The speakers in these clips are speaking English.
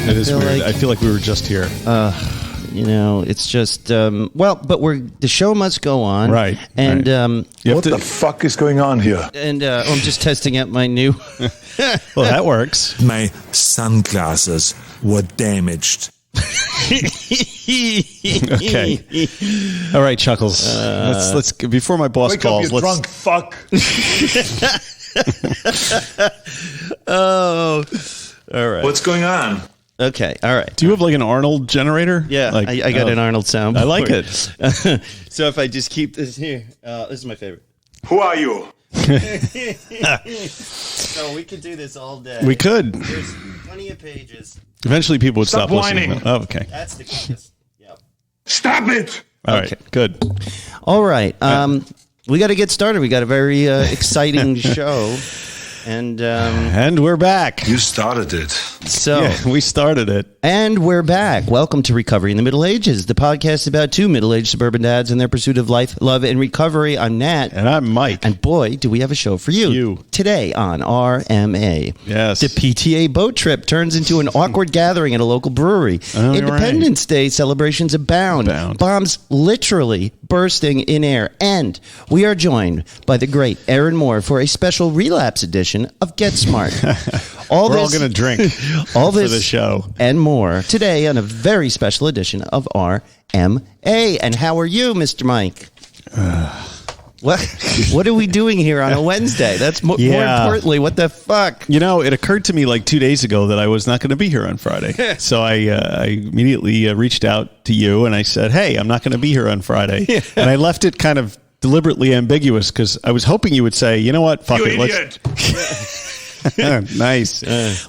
It is weird. I feel like we were just here. It's just but the show must go on, right? And what the fuck is going on here? And I'm just testing out my new. Well, that works. My sunglasses were damaged. Okay. All right, Chuckles. Let's before my boss wake calls. Up, you drunk fuck. Oh, all right. What's going on? Okay, all right. Do you have like an Arnold generator? Yeah, I got an Arnold sound. I like it. So if I just keep this here, this is my favorite. Who are you? So we could do this all day. We could. There's plenty of pages. Eventually, people would stop whining. listening. Oh, okay. That's the quickest. Yep. Stop it! All right, good. All right. We got to get started. We got a very exciting show. And we're back. You started it. So yeah, we started it. And we're back. Welcome to Recovery in the Middle Ages, the podcast about two middle-aged suburban dads and their pursuit of life, love, and recovery. I'm Nat. And I'm Mike. And boy, do we have a show for you. Today on RMA. Yes. The PTA boat trip turns into an awkward gathering at a local brewery. Oh, Independence Day celebrations abound. Bombs literally bursting in air. And we are joined by the great Erin Moore for a special Relapse edition of GetSmart. We're all going to drink all this for the show. And more today on a very special edition of RMA. And how are you, Mr. Mike? What are we doing here on a Wednesday? That's more importantly, what the fuck? You know, it occurred to me like 2 days ago that I was not going to be here on Friday. So I immediately reached out to you and I said, hey, I'm not going to be here on Friday. Yeah. And I left it kind of deliberately ambiguous because I was hoping you would say, you know what, fuck you it. Idiot. Nice.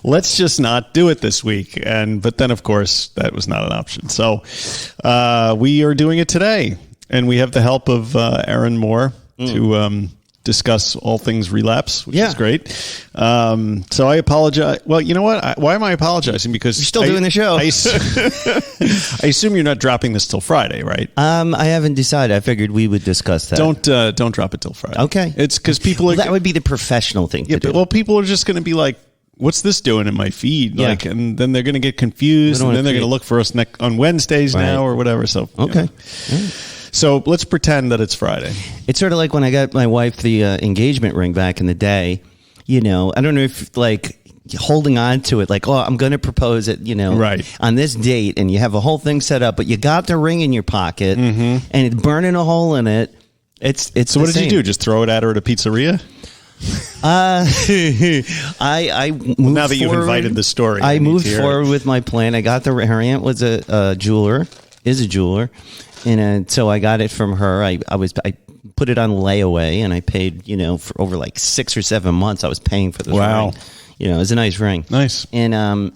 Let's just not do it this week. But then, of course, that was not an option. So we are doing it today. And we have the help of Erin Moore to discuss all things Relapse, which is great. So I apologize. Well, you know what? Why am I apologizing? Because you're still doing the show. I assume you're not dropping this till Friday, right? I haven't decided. I figured we would discuss that. Don't drop it till Friday. Okay. It's because people are... that would be the professional thing to do. Well, people are just going to be like, what's this doing in my feed? Yeah. Like, and then they're going to get confused, and then they're going to look for us on Wednesdays now or whatever. So okay. So let's pretend that it's Friday. It's sort of like when I got my wife the engagement ring back in the day. You know, I don't know if like holding on to it, like, oh, I'm going to propose it, on this date, and you have a whole thing set up, but you got the ring in your pocket, and it's burning a hole in it. It's so. What did you do? Just throw it at her at a pizzeria? I moved now that you've forward, invited the story, I moved forward with my plan. I got her aunt was a jeweler, and so I got it from her. I put it on layaway, and I paid, for over like 6 or 7 months. I was paying for this ring. It was a nice ring. Nice. And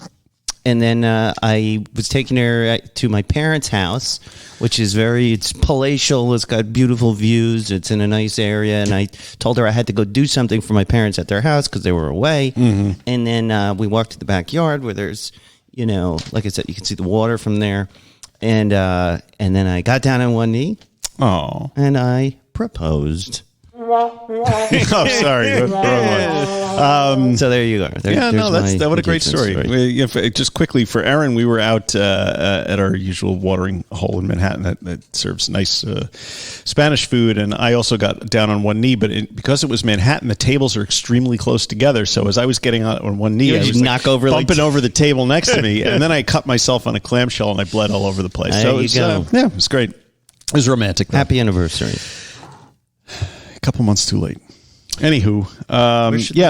then I was taking her to my parents' house, which is it's palatial. It's got beautiful views. It's in a nice area. And I told her I had to go do something for my parents at their house because they were away. Mm-hmm. And then we walked to the backyard where there's, like I said, you can see the water from there. And then I got down on one knee. Oh. And I proposed. Oh, sorry. So there you go. That what a great story. Just quickly for Erin, we were out at our usual watering hole in Manhattan that serves nice Spanish food, and I also got down on one knee. But because it was Manhattan, the tables are extremely close together. So as I was getting on one knee, I was bumping over the table next to me, and then I cut myself on a clamshell, and I bled all over the place. There you go. It was great. It was romantic, though. Happy anniversary. A couple months too late. Anywho,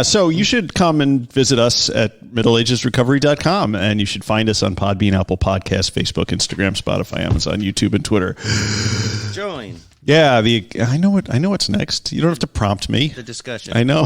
so you should come and visit us at middleagesrecovery.com, and you should find us on Podbean, Apple Podcasts, Facebook, Instagram, Spotify, Amazon, YouTube, and Twitter. Join. Yeah, I know what's next. You don't have to prompt me. The discussion. I know.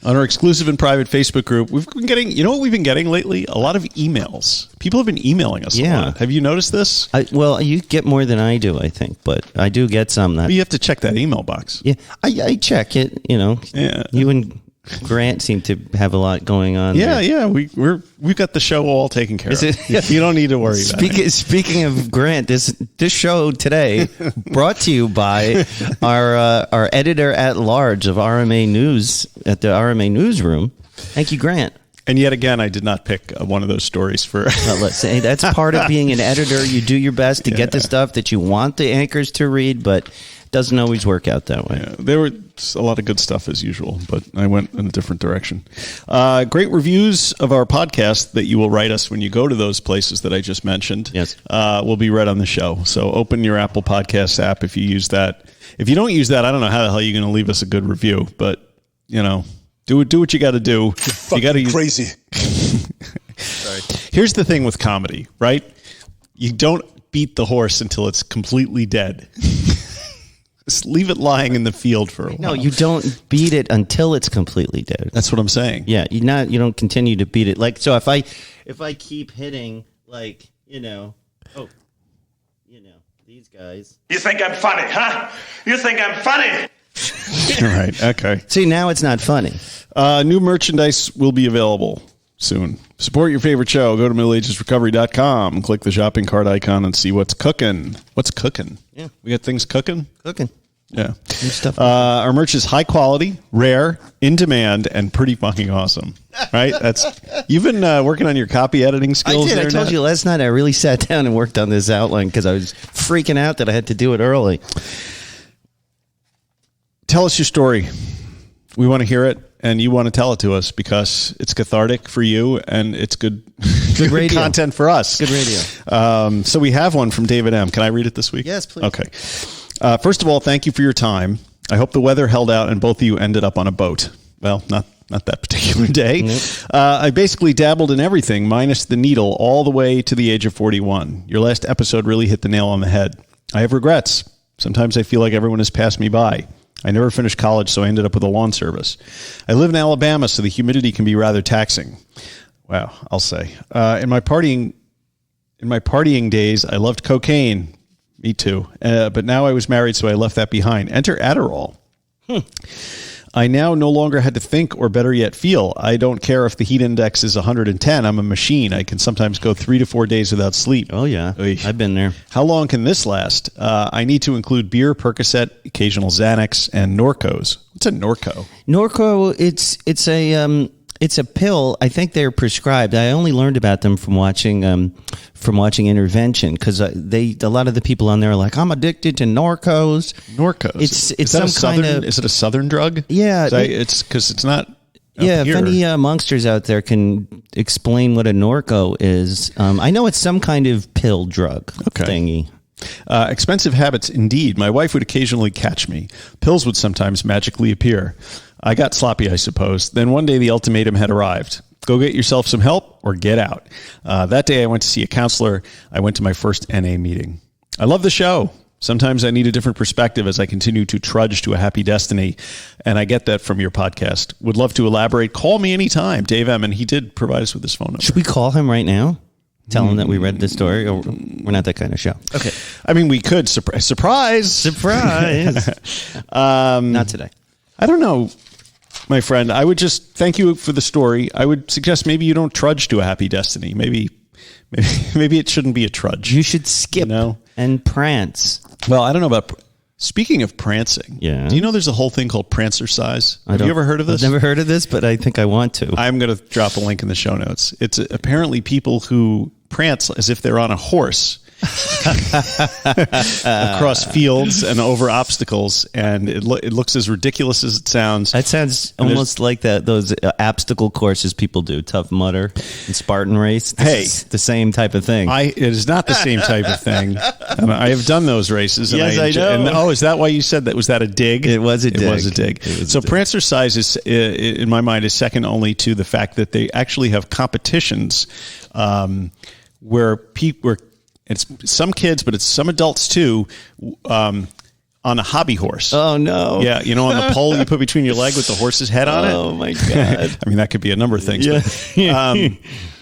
On our exclusive and private Facebook group, we've been getting, you know what we've been getting lately? A lot of emails. People have been emailing us a lot. Have you noticed this? Well, you get more than I do, I think, but I do get some that... But you have to check that email box. Yeah, I check it, you know. Yeah. You and Grant seem to have a lot going on. Yeah, we've got the show all taken care of. You don't need to worry about it. Speaking of Grant, this show today brought to you by our editor at large of RMA News at the RMA Newsroom. Thank you, Grant. And yet again, I did not pick one of those stories for... let's say that's part of being an editor. You do your best to get the stuff that you want the anchors to read, but it doesn't always work out that way. Yeah, there were a lot of good stuff as usual, but I went in a different direction. Great reviews of our podcast that you will write us when you go to those places that I just mentioned. Yes. Will be read on the show. So open your Apple Podcasts app if you use that. If you don't use that, I don't know how the hell you're going to leave us a good review, but, you know... Do what you got to do. You got to use crazy. Sorry. Here's the thing with comedy, right? You don't beat the horse until it's completely dead. Just leave it lying in the field for a while. No, you don't beat it until it's completely dead. That's what I'm saying. Yeah, you don't continue to beat it. Like, so if I keep hitting, like, these guys. You think I'm funny, huh? You think I'm funny? All right. Okay. See, now it's not funny. New merchandise will be available soon. Support your favorite show. Go to middleagesrecovery.com and click the shopping cart icon and see what's cooking. What's cooking? Yeah. We got things cooking? Cooking. Yeah. New stuff. Our merch is high quality, rare, in demand, and pretty fucking awesome. Right? You've been working on your copy editing skills. I did. I told you last night I really sat down and worked on this outline because I was freaking out that I had to do it early. Tell us your story. We want to hear it, and you want to tell it to us because it's cathartic for you, and it's good radio content for us. Good radio. So we have one from David M. Can I read it this week? Yes, please. Okay. First of all, thank you for your time. I hope the weather held out and both of you ended up on a boat. Well, not that particular day. Nope. I basically dabbled in everything, minus the needle, all the way to the age of 41. Your last episode really hit the nail on the head. I have regrets. Sometimes I feel like everyone has passed me by. I never finished college, so I ended up with a lawn service. I live in Alabama, so the humidity can be rather taxing. Wow, I'll say. In my partying days, I loved cocaine. Me too. But now I was married, so I left that behind. Enter Adderall. I now no longer had to think, or better yet, feel. I don't care if the heat index is 110. I'm a machine. I can sometimes go 3 to 4 days without sleep. Oh, yeah. Oy. I've been there. How long can this last? I need to include beer, Percocet, occasional Xanax, and Norcos. What's a Norco? Norco, it's a pill. I think they're prescribed. I only learned about them from watching Intervention because a lot of the people on there are like, I'm addicted to Norcos. Norcos. It's some kind of. Is it a Southern drug? Yeah, it's because it's not. Yeah, if any monsters out there can explain what a Norco is, I know it's some kind of pill drug thingy. Expensive habits, indeed. My wife would occasionally catch me. Pills would sometimes magically appear. I got sloppy, I suppose. Then one day the ultimatum had arrived. Go get yourself some help or get out. That day I went to see a counselor. I went to my first NA meeting. I love the show. Sometimes I need a different perspective as I continue to trudge to a happy destiny, and I get that from your podcast. Would love to elaborate. Call me anytime, Dave M. And he did provide us with his phone number. Should we call him right now? Tell him that we read this story, or we're not that kind of show. Okay. I mean, we could. Surprise. Not today. I don't know, my friend. I would just thank you for the story. I would suggest maybe you don't trudge to a happy destiny. Maybe it shouldn't be a trudge. You should skip and prance. Well, I don't know about... Speaking of prancing, yeah. Do you know there's a whole thing called Prancercize? Have you ever heard of this? I've never heard of this, but I think I want to. I'm going to drop a link in the show notes. It's apparently people who prance as if they're on a horse across fields and over obstacles, and it looks as ridiculous as it sounds. That sounds almost like those obstacle courses people do, Tough Mudder and Spartan Race. It's the same type of thing. It is not the same type of thing. I have done those races. Yes, I know. Is that why you said that? Was that a dig? It was a dig. It was a dig. So Prancercize is, in my mind, is second only to the fact that they actually have competitions where it's some kids, but it's some adults too, on a hobby horse. Oh, no. Yeah, on the pole you put between your leg with the horse's head on it. Oh, my God. I mean, that could be a number of things. Yeah.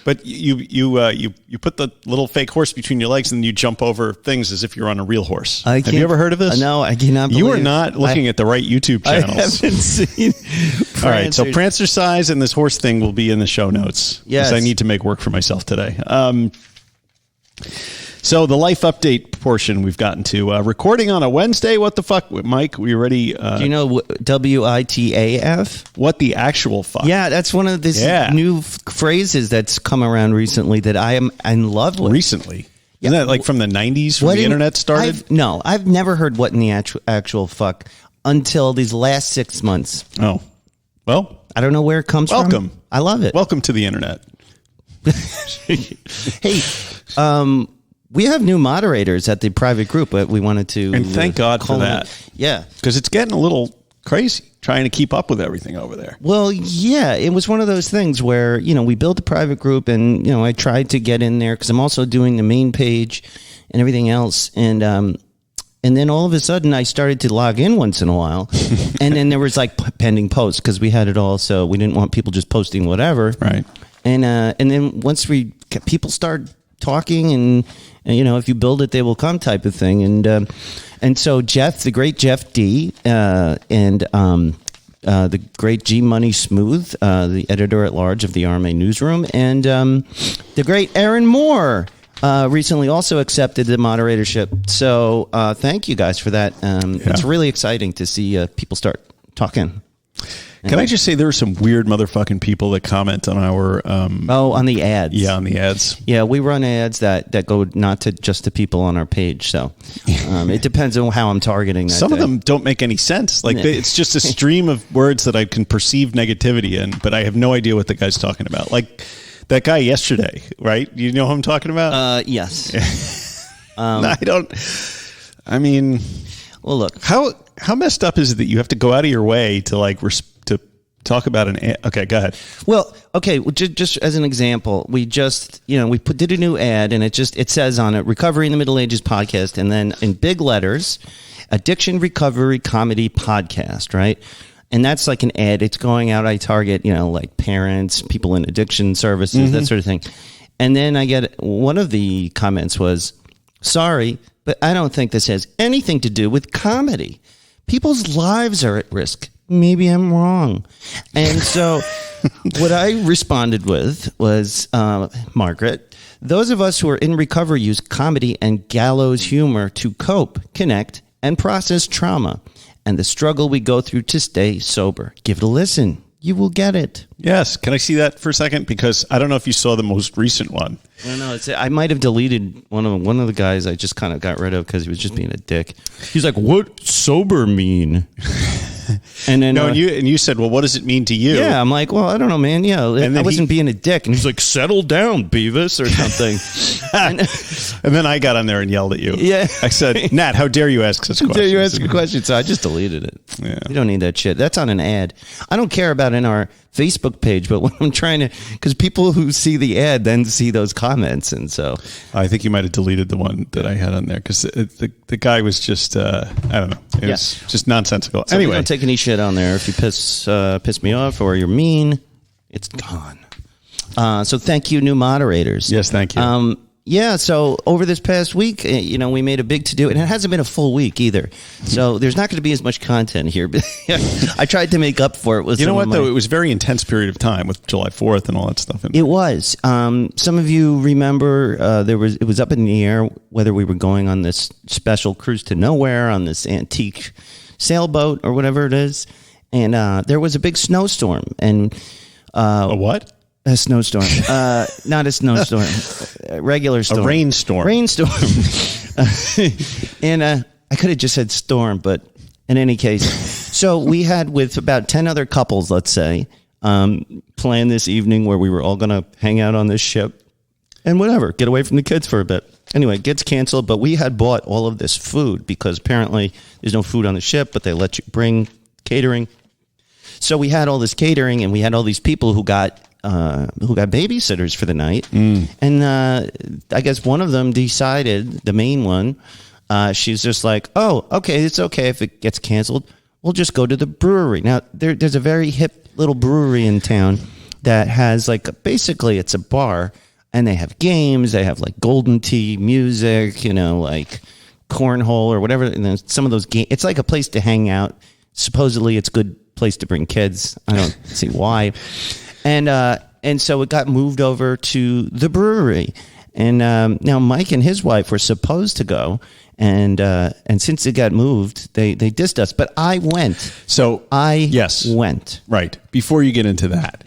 But you put the little fake horse between your legs and you jump over things as if you're on a real horse. Have you ever heard of this? No, I cannot believe you are not looking at the right YouTube channels. I haven't seen All right, so Prancercize and this horse thing will be in the show notes. Yes. I need to make work for myself today. So the life update portion we've gotten to. Recording on a Wednesday. What the fuck, Mike? We ready? Do you know WITAF? What the actual fuck? Yeah, that's one of these new phrases that's come around recently that I am in love with. Recently? Isn't that like from the 90s when the internet started? I've never heard what in the actual fuck until these last 6 months. Oh. Well, I don't know where it comes from. Welcome. I love it. Welcome to the internet. Hey, we have new moderators at the private group, but we wanted to... And thank God for that. Yeah. Because it's getting a little crazy trying to keep up with everything over there. Well, yeah, it was one of those things where, we built a private group and, I tried to get in there because I'm also doing the main page and everything else. And then all of a sudden I started to log in once in a while. And then there was like pending posts because we had it all. So we didn't want people just posting whatever. Right. And then once people start talking and if you build it, they will come type of thing. And so Jeff, the great Jeff D, and the great G Money Smooth, the editor at large of the RMA newsroom, and the great Erin Moore recently also accepted the moderatorship. So thank you guys for that. It's really exciting to see people start talking. Can I just say there are some weird motherfucking people that comment on our... on the ads. Yeah, on the ads. Yeah, we run ads that go not to just to people on our page. So it depends on how I'm targeting that. Some of them don't make any sense. Like it's just a stream of words that I can perceive negativity in, but I have no idea what the guy's talking about. Like that guy yesterday, right? You know who I'm talking about? Yes. I don't... I mean... Well, look. How messed up is it that you have to go out of your way to to talk about an ad? Okay, go ahead. Well, okay, just as an example, we just, did a new ad and it says on it, Recovery in the Middle Ages podcast, and then in big letters, Addiction Recovery Comedy Podcast, right? And that's like an ad. It's going out. I target, like parents, people in addiction services, that sort of thing. And then I get one of the comments was, sorry, but I don't think this has anything to do with comedy. People's lives are at risk. Maybe I'm wrong. And so what I responded with was, Margaret, those of us who are in recovery use comedy and gallows humor to cope, connect, and process trauma and the struggle we go through to stay sober. Give it a listen. You will get it. Yes. Can I see that for a second? Because I don't know if you saw the most recent one. I don't know. I might have deleted one of the guys I just kind of got rid of because he was just being a dick. He's like, "What sober mean?" And then and you said, "Well, what does it mean to you?" Yeah, I'm like, "Well, I don't know, man. Yeah, I wasn't being a dick." And he's like, "Settle down, Beavis," or something. And then I got on there and yelled at you. Yeah, I said, "Nat, how dare you ask such questions?" Dare you ask a question? So I just deleted it. Yeah, you don't need that shit. That's on an ad. I don't care about in our Facebook page, but when I'm trying to, because people who see the ad then see those comments, and so I think you might have deleted the one that I had on there because the guy was just I don't know, it was just nonsensical. So anyway, don't take any shit on there. If you piss me off or you're mean, it's gone. So thank you, new moderators. Yes, thank you. Yeah, so over this past week, we made a big to-do, and it hasn't been a full week either. So there's not going to be as much content here. But I tried to make up for it with though? It was a very intense period of time with July 4th and all that stuff. It was. Some of you remember it was up in the air whether we were going on this special cruise to nowhere on this antique sailboat or whatever it is. And there was a big snowstorm. And a what? A snowstorm. Not a snowstorm. A regular storm. A rainstorm. And I could have just said storm, but in any case. So we had with about 10 other couples, let's say, planned this evening where we were all going to hang out on this ship and whatever, get away from the kids for a bit. Anyway, it gets canceled, but we had bought all of this food because apparently there's no food on the ship, but they let you bring catering. So we had all this catering and we had all these people who got babysitters for the night. And I guess one of them decided, the main one, she's just like, oh, okay, it's okay if it gets canceled. We'll just go to the brewery. Now, there's a very hip little brewery in town that has like, basically it's a bar, and they have games. They have like golden tea, music, like cornhole or whatever. And then some of those games, it's like a place to hang out. Supposedly it's a good place to bring kids. I don't see why. And so it got moved over to the brewery. And now Mike and his wife were supposed to go, and since it got moved, they dissed us. But I went. So I went. Right. Before you get into that,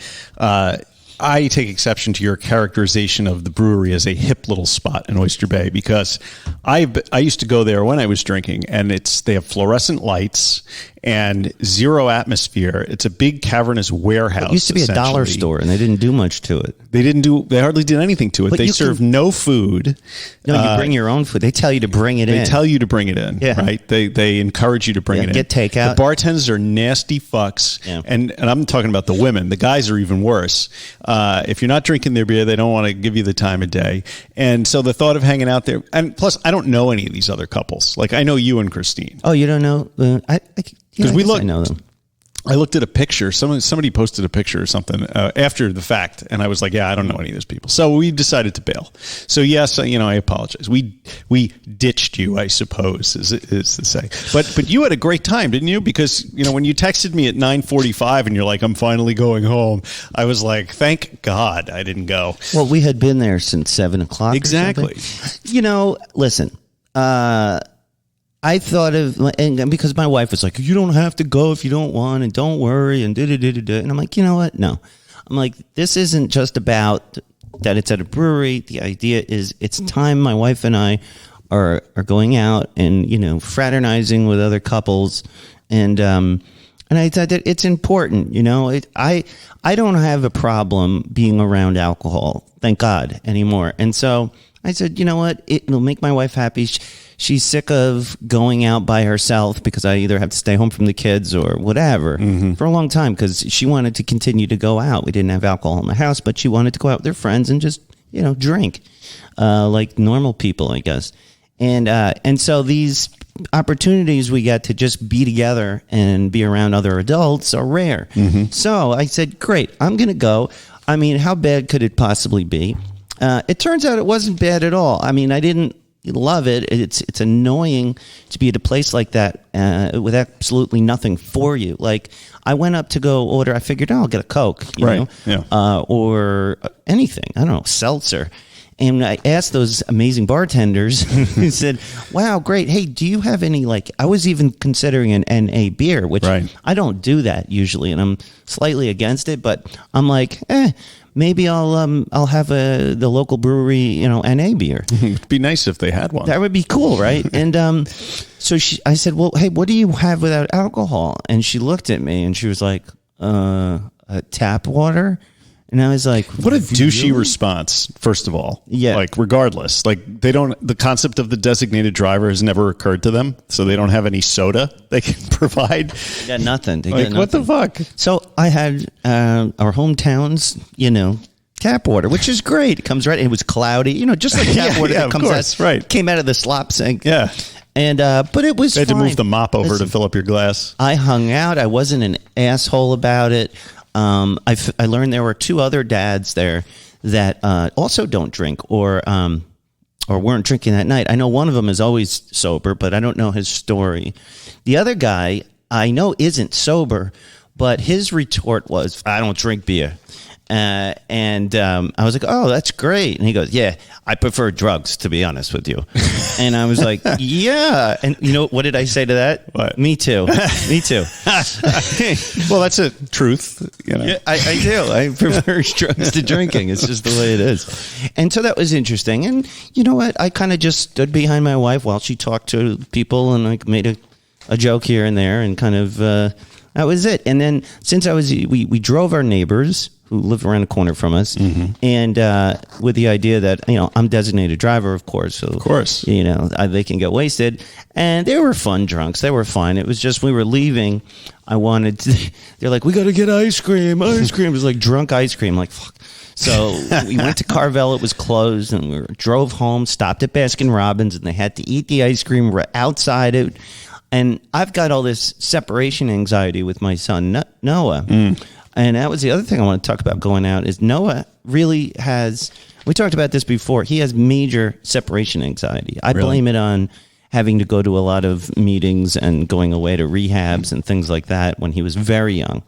I take exception to your characterization of the brewery as a hip little spot in Oyster Bay, because I used to go there when I was drinking, and they have fluorescent lights and zero atmosphere. It's a big cavernous warehouse. It used to be a dollar store, and they didn't do much to it. They hardly did anything to it. But they serve no food. No, you bring your own food. They tell you to bring it in. They tell you to bring it in, right? They encourage you to bring it in. Get takeout. The bartenders are nasty fucks, and I'm talking about the women. The guys are even worse. If you're not drinking their beer, they don't want to give you the time of day. And so the thought of hanging out there, and plus I don't know any of these other couples. Like I know you and Christine. Oh, you don't know? I know them. I looked at a picture. Somebody posted a picture or something after the fact, and I was like, "Yeah, I don't know any of those people." So we decided to bail. So yes, I apologize. We ditched you, I suppose, is to say. But you had a great time, didn't you? Because when you texted me at 9:45 and you're like, "I'm finally going home," I was like, "Thank God I didn't go." Well, we had been there since 7:00. Exactly. Listen. I thought of, and because my wife was like, you don't have to go if you don't want, and don't worry, and da-da-da-da-da. And I'm like, you know what? No. I'm like, this isn't just about that it's at a brewery. The idea is it's time my wife and I are going out and, fraternizing with other couples. And I thought that it's important, I don't have a problem being around alcohol, thank God, anymore. And so I said, you know what? It'll make my wife happy. She's sick of going out by herself because I either have to stay home from the kids or whatever for a long time, because she wanted to continue to go out. We didn't have alcohol in the house, but she wanted to go out with her friends and just, drink like normal people, I guess. And so these opportunities we get to just be together and be around other adults are rare. So I said, great, I'm going to go. I mean, how bad could it possibly be? It turns out it wasn't bad at all. I mean, I didn't love it. It's annoying to be at a place like that with absolutely nothing for you. Like, I went up to go order. I figured, I'll get a Coke, you know, or anything. I don't know, seltzer. And I asked those amazing bartenders who said, wow, great. Hey, do you have any, I was even considering an NA beer, which I don't do that usually, and I'm slightly against it, but I'm like, maybe I'll have the local brewery, NA beer. It'd be nice if they had one. That would be cool, right? And so I said, well, hey, what do you have without alcohol? And she looked at me and she was like, tap water. And I was like, what a douchey response, first of all. Yeah. Regardless. The concept of the designated driver has never occurred to them, so they don't have any soda they can provide. They got nothing. What the fuck? So I had our hometown's, tap water, which is great. It comes right, it was cloudy, just like tap water that comes out, came out of the slop sink. Yeah. And but it was fine. You had to move the mop over Listen, to fill up your glass. I hung out. I wasn't an asshole about it. I learned there were two other dads there that also don't drink or weren't drinking that night. I know one of them is always sober, but I don't know his story. The other guy I know isn't sober, but his retort was, I don't drink beer. And I was like, oh, that's great. And he goes, yeah, I prefer drugs, to be honest with you. And I was like, yeah. And what did I say to that? What? Me too. Me too. Well, that's a truth. Yeah, I do. I prefer drugs to drinking. It's just the way it is. And so that was interesting. And you know what? I kind of just stood behind my wife while she talked to people and made a joke here and there and kind of, that was it. And then since we drove our neighbors who lived around the corner from us, and with the idea that, I'm designated driver, of course. So, of course. They can get wasted. And they were fun drunks. They were fine. It was just we were leaving. They're like, we got to get ice cream. Ice cream. It was like drunk ice cream. I'm like, fuck. So we went to Carvel. It was closed, and we drove home, stopped at Baskin-Robbins, and they had to eat the ice cream outside it. And I've got all this separation anxiety with my son, Noah. And that was the other thing I want to talk about going out is Noah really has, we talked about this before, he has major separation anxiety. I blame it on having to go to a lot of meetings and going away to rehabs and things like that when he was very young.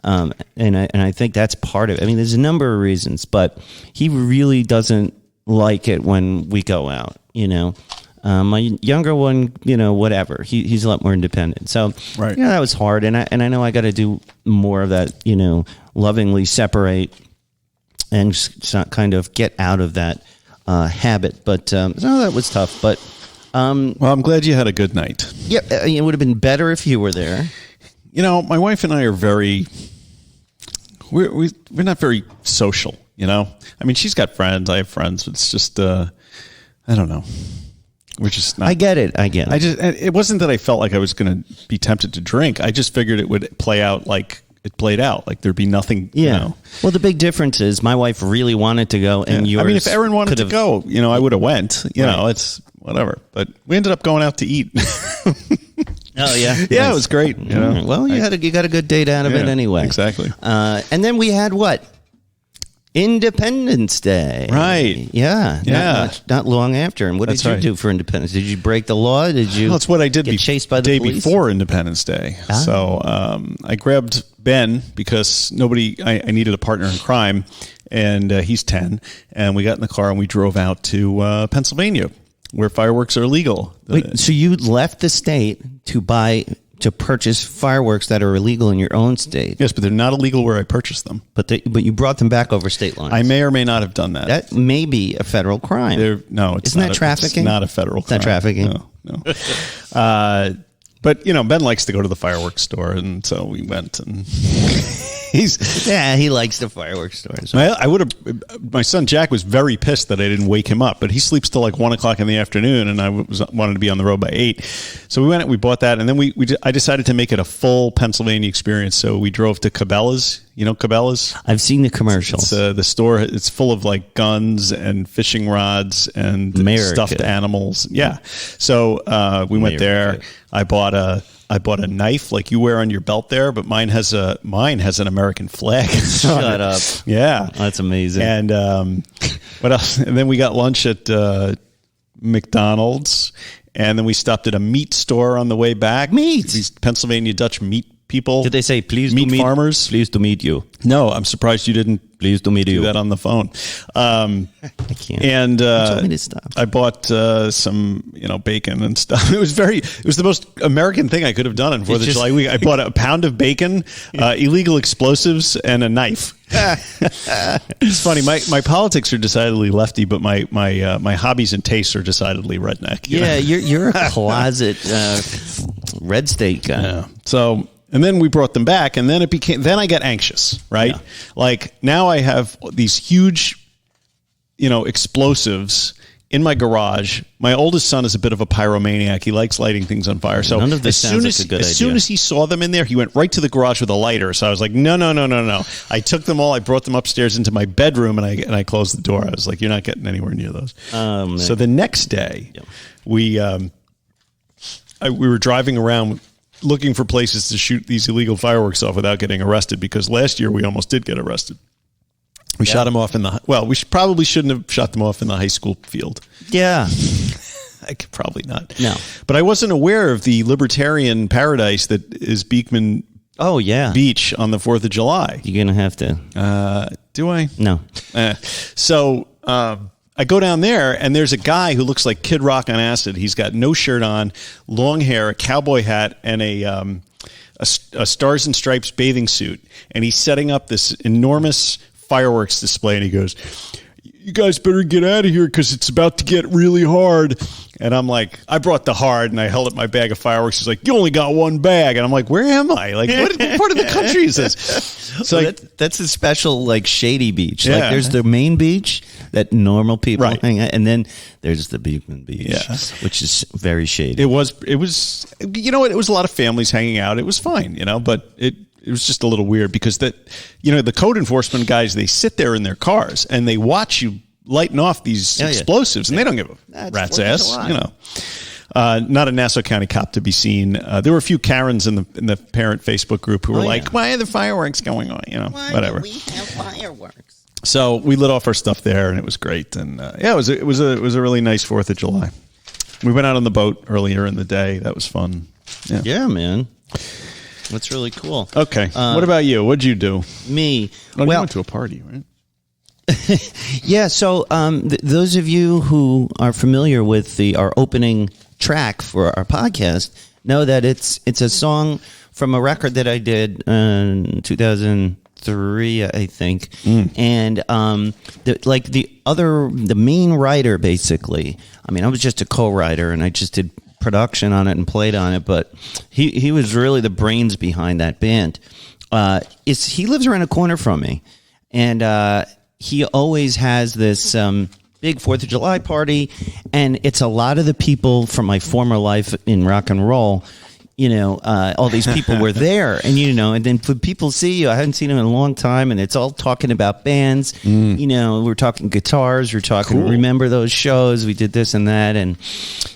And I think that's part of it. I mean, there's a number of reasons, but he really doesn't like it when we go out, you know. My younger one, you know, whatever. He's a lot more independent. So, yeah, that was hard. And I know I got to do more of that, you know, lovingly separate and just kind of get out of that habit. But no, that was tough. But well, I'm glad you had a good night. Yeah, it would have been better if you were there. You know, my wife and I are we're not very social. You know, I mean, she's got friends. I have friends. It's just I don't know. We're just not. I get it. It wasn't that I felt like I was going to be tempted to drink. I just figured it would play out like it played out. Like there'd be nothing. Yeah. You know. Well, the big difference is my wife really wanted to go, and yours. I mean, if Erin wanted to go, you know, I would have went. You know, it's whatever. But we ended up going out to eat. Oh yeah, yeah, it was great. You know, well, you got a good date out of it anyway. Exactly. And then we had what? Independence Day. Right. Yeah. Not long after. And what did you do for Independence? Did you break the law? Did you? Well, that's what I did. Get chased by the day police? Before Independence Day. So I grabbed Ben because I needed a partner in crime, and he's 10. And we got in the car and we drove out to Pennsylvania, where fireworks are illegal. Wait, so you left the state to purchase fireworks that are illegal in your own state? Yes, but they're not illegal where I purchased them. But you brought them back over state lines. I may or may not have done that. That may be a federal crime. Isn't that trafficking? It's not a federal crime. Is that trafficking? No. But, you know, Ben likes to go to the fireworks store, and so we went, and he likes the fireworks store. So. My son Jack was very pissed that I didn't wake him up, but he sleeps till like 1 o'clock in the afternoon, and I wanted to be on the road by 8. So we went, we bought that, and then I decided to make it a full Pennsylvania experience. So we drove to Cabela's. You know Cabela's? I've seen the commercials. The store. It's full of like guns and fishing rods and stuffed animals. Yeah. So we went there. I bought a knife like you wear on your belt there, but mine has an American flag. Shut up. Yeah. That's amazing. And what else? And then we got lunch at McDonald's, and then we stopped at a meat store on the way back. Meat. These Pennsylvania Dutch meat people. Did they say please meat farmers? Pleased to meet you. No, I'm surprised you didn't. Pleased to meet you. Do that on the phone. I can't. And you told me to stop. I bought some, bacon and stuff. It was the most American thing I could have done on 4th of July week. I bought a pound of bacon, illegal explosives, and a knife. It's funny. My politics are decidedly lefty, but my hobbies and tastes are decidedly redneck. Yeah, you're a closet red state guy. Yeah. So. And then we brought them back, and then then I got anxious, right? Yeah. Like now I have these huge, explosives in my garage. My oldest son is a bit of a pyromaniac. He likes lighting things on fire. So none of this sounds like a good idea. As soon as he saw them in there, he went right to the garage with a lighter. So I was like, no. I took them all. I brought them upstairs into my bedroom, and I closed the door. I was like, you're not getting anywhere near those. So the next day, we were driving around looking for places to shoot these illegal fireworks off without getting arrested, because last year we almost did get arrested. We shot them off we probably shouldn't have shot them off in the high school field. Yeah. I could probably not. No. But I wasn't aware of the libertarian paradise that is Beekman Beach on the 4th of July. You're going to have to. Do I? No. So I go down there, and there's a guy who looks like Kid Rock on acid. He's got no shirt on, long hair, a cowboy hat, and a Stars and Stripes bathing suit. And he's setting up this enormous fireworks display, and he goes, you guys better get out of here because it's about to get really hard. And I'm like, I brought the hard, and I held up my bag of fireworks. He's like, you only got one bag. And I'm like, where am I? Like, what part of the country is this? So that's a special, like, shady beach. Yeah. Like, there's the main beach that normal people hang out, and then there's the Beekman Beach, which is very shady. It was, it was a lot of families hanging out. It was fine, but it was just a little weird because the code enforcement guys, they sit there in their cars and they watch you lighting off these explosives, and they don't give a rat's ass, not a Nassau County cop to be seen. There were a few Karens in the parent Facebook group who were like, "Why are the fireworks going on?" Whatever. Why do we have fireworks? So we lit off our stuff there, and it was great. And it was a really nice 4th of July. We went out on the boat earlier in the day. That was fun. Yeah, man. That's really cool. Okay. What about you? What'd you do? Me. You went to a party, right? Yeah. So those of you who are familiar with our opening track for our podcast know that it's a song from a record that I did in 2003, I think. And the main writer, basically. I mean, I was just a co-writer, and I just did production on it and played on it, but he was really the brains behind that band. He lives around a corner from me, and he always has this big 4th of July party, and it's a lot of the people from my former life in rock and roll. All these people were there, and and then when people see you, I hadn't seen them in a long time, and it's all talking about bands. We're talking guitars, we're talking, remember those shows, we did this and that, and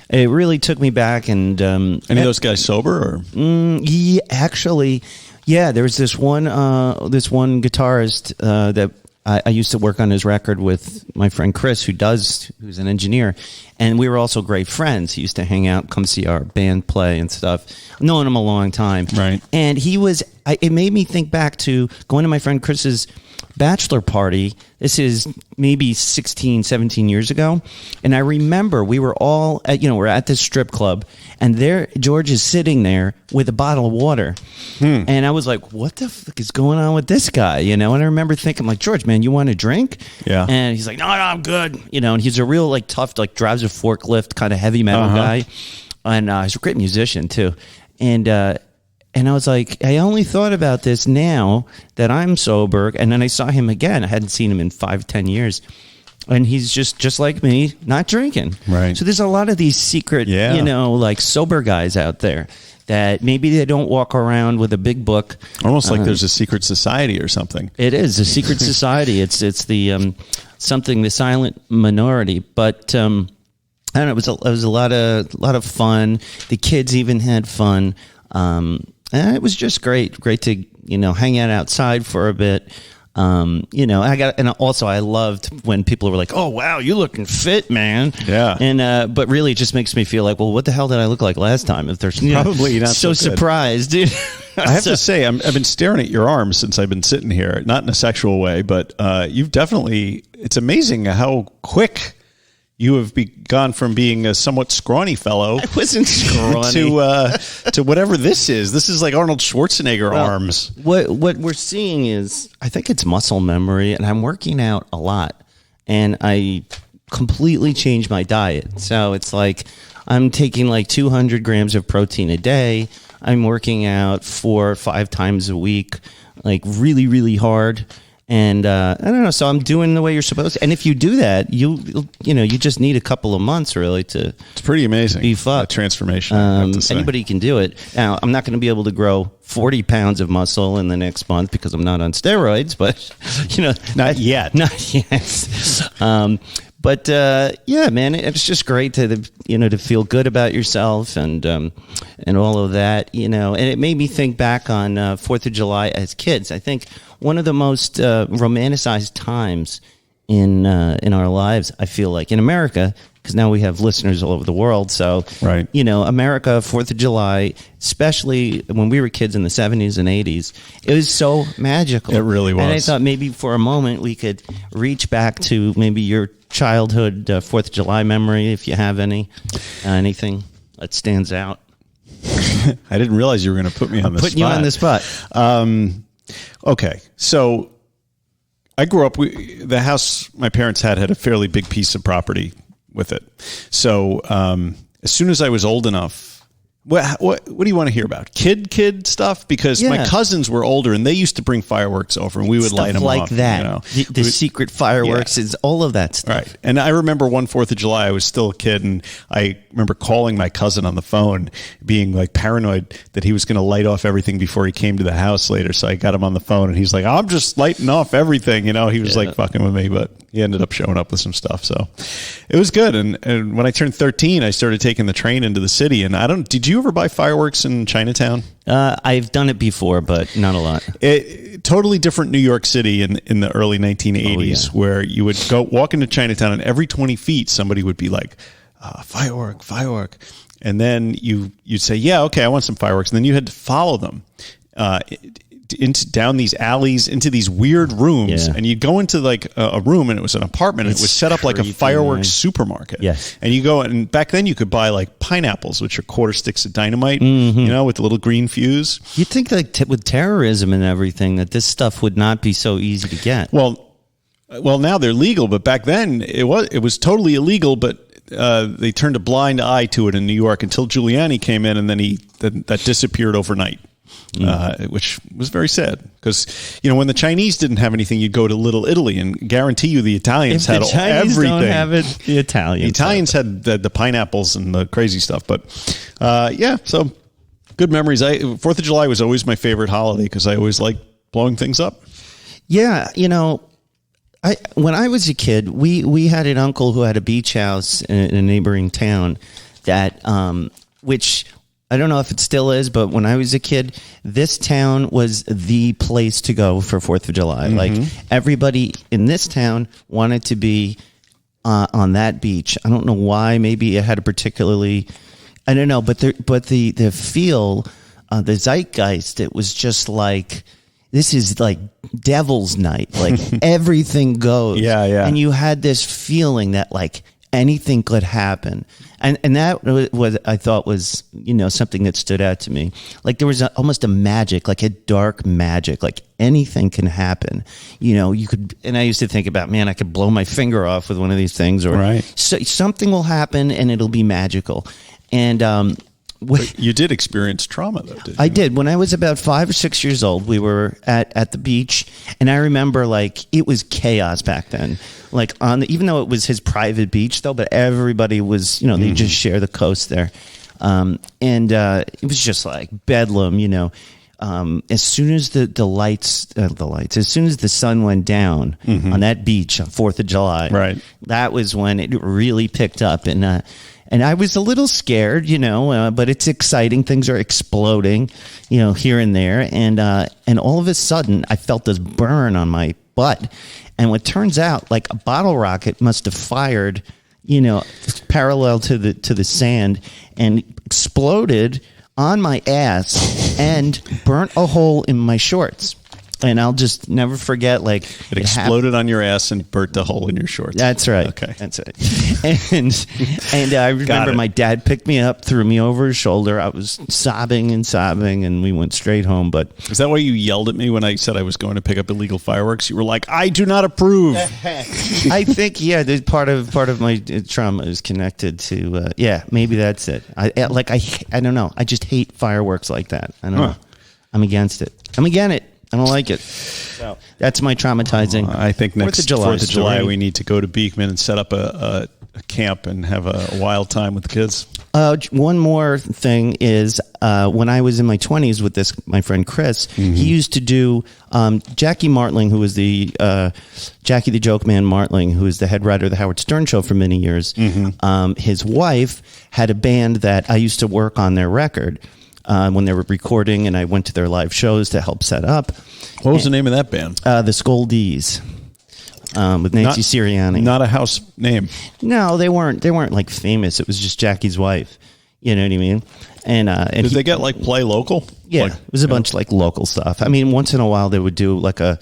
it really took me back. And any of those guys sober, or? Yeah, actually, there was this one guitarist that I used to work on his record with my friend Chris, who's an engineer, and we were also great friends. He used to hang out, come see our band play and stuff. I've known him a long time. Right. And it made me think back to going to my friend Chris's bachelor party. This is maybe 16, 17 years ago. And I remember we were all we're at this strip club, and there George is sitting there with a bottle of water. And I was like, what the fuck is going on with this guy? And I remember thinking, like, George, man, you want a drink? Yeah. And he's like, no, I'm good. And he's a real tough, drives a forklift kind of heavy metal guy. And he's a great musician too. And I was like, I only thought about this now that I'm sober. And then I saw him again. I hadn't seen him in 5-10 years. And he's just like me, not drinking. Right. So there's a lot of these secret, sober guys out there that maybe they don't walk around with a big book. Almost like there's a secret society or something. It is a secret society. It's the the silent minority. But I don't know. It was a lot of fun. The kids even had fun. And it was just great to hang out outside for a bit. I loved when people were like, "Oh wow, you're looking fit, man." Yeah. And but really, it just makes me feel like, well, what the hell did I look like last time? If there's probably not so surprised, dude. I have to say, I've been staring at your arms since I've been sitting here, not in a sexual way, but you've definitely. It's amazing how quick you have gone from being a somewhat scrawny fellow. I wasn't scrawny to whatever this is. This is like Arnold Schwarzenegger arms. What we're seeing is, I think it's muscle memory, and I'm working out a lot, and I completely changed my diet. So it's like I'm taking 200 grams of protein a day. I'm working out 4 or 5 times a week, really, really hard. And I don't know. So I'm doing the way you're supposed to. And if you do that, you just need a couple of months really to. It's pretty amazing. Beef up. Transformation. I have to say. Anybody can do it. Now I'm not going to be able to grow 40 pounds of muscle in the next month because I'm not on steroids. But not yet. Not yet. But yeah, man, it's just great to feel good about yourself and all of that, and it made me think back on 4th of July as kids. I think one of the most romanticized times in our lives, I feel like, in America, because now we have listeners all over the world. So, right. America, 4th of July, especially when we were kids in the 70s and 80s, it was so magical. It really was. And I thought maybe for a moment we could reach back to maybe your childhood 4th of July memory, if you have anything that stands out. I didn't realize you were going to put me on the spot. Putting you on the spot. Okay, so I grew up. The house my parents had a fairly big piece of property with it. So as soon as I was old enough, What do you want to hear about? Kid stuff? Because my cousins were older and they used to bring fireworks over and we would light them like off. That. The secret fireworks is all of that stuff. Right. And I remember one 4th of July, I was still a kid and I remember calling my cousin on the phone, being like paranoid that he was going to light off everything before he came to the house later. So I got him on the phone and he's like, I'm just lighting off everything. He was like fucking with me, but he ended up showing up with some stuff. So it was good. And when I turned 13, I started taking the train into the city. And did you ever buy fireworks in Chinatown? I've done it before, but not a lot. Totally different New York City in the early 1980s, where you would walk into Chinatown and every 20 feet somebody would be like, firework. And then you'd say, yeah, okay, I want some fireworks. And then you had to follow them down these alleys into these weird rooms, and you'd go into like a room, and it was an apartment, and it was set up like a fireworks supermarket. Yes, and you go, and back then you could buy like pineapples, which are quarter sticks of dynamite, with the little green fuse. You'd think like with terrorism and everything that this stuff would not be so easy to get. Well, now they're legal, but back then it was totally illegal. But they turned a blind eye to it in New York until Giuliani came in, and then that disappeared overnight. Which was very sad because, when the Chinese didn't have anything, you'd go to Little Italy and guarantee you the Italians had everything. Don't have it, the Italians had the pineapples and the crazy stuff. But so good memories. 4th of July was always my favorite holiday because I always liked blowing things up. Yeah, when I was a kid, we had an uncle who had a beach house in a neighboring town that which I don't know if it still is, but when I was a kid, this town was the place to go for 4th of July. Like everybody in this town wanted to be on that beach. I don't know why. Maybe it had a particularly, I don't know, but the feel, the zeitgeist, it was just like, this is like Devil's Night. Like everything goes. Yeah. And you had this feeling that like anything could happen. And that was, I thought was, something that stood out to me. Like there was almost a magic, like a dark magic, like anything can happen. You could, and I used to think about, man, I could blow my finger off with one of these things, or something will happen and it'll be magical. And, you did experience trauma, though, didn't you? I did. When I was about 5 or 6 years old, we were at the beach, and I remember like it was chaos back then. Like even though it was his private beach, though, but everybody was, they just share the coast there, and it was just like bedlam. As soon as the lights, as soon as the sun went down on that beach on 4th of July, right, that was when it really picked up. And I was a little scared, but it's exciting. Things are exploding, here and there. And all of a sudden, I felt this burn on my butt. And what turns out, like a bottle rocket must have fired, parallel to the sand and exploded on my ass and burnt a hole in my shorts. And I'll just never forget, like it exploded on your ass and burnt a hole in your shorts. That's right. Okay, that's right. And I remember my dad picked me up, threw me over his shoulder. I was sobbing, and we went straight home. But is that why you yelled at me when I said I was going to pick up illegal fireworks? You were like, "I do not approve." I think part of my trauma is connected to maybe that's it. I don't know. I just hate fireworks like that. I don't know. I'm against it. I don't like it. So that's my traumatizing. I think next 4th of July we need to go to Beekman and set up a camp and have a wild time with the kids. One more thing is when I was in my 20s with my friend Chris, he used to do Jackie Martling, who was the Jackie the Joke Man Martling, who was the head writer of the Howard Stern Show for many years. His wife had a band that I used to work on their record. When they were recording, and I went to their live shows to help set up. What was the name of that band? The Scoldees, with Nancy Sirianni. Not a house name. No, they weren't like famous. It was just Jackie's wife. You know what I mean? And did they get like play local? Yeah, it was a bunch like local stuff. I mean, once in a while they would do like a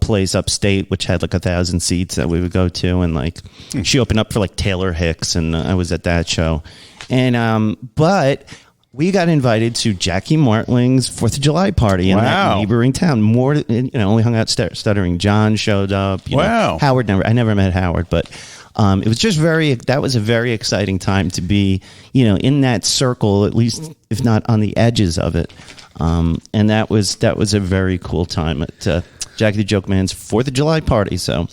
place upstate which had like 1,000 seats that we would go to, and like she opened up for like Taylor Hicks, and I was at that show, and but. We got invited to Jackie Martling's 4th of July party in that neighboring town. We hung out Stuttering John showed up. Wow. Howard I never met Howard, but It was just that was a very exciting time to be, in that circle, at least if not on the edges of it. And that was a very cool time at Jackie the Joke Man's 4th of July party. So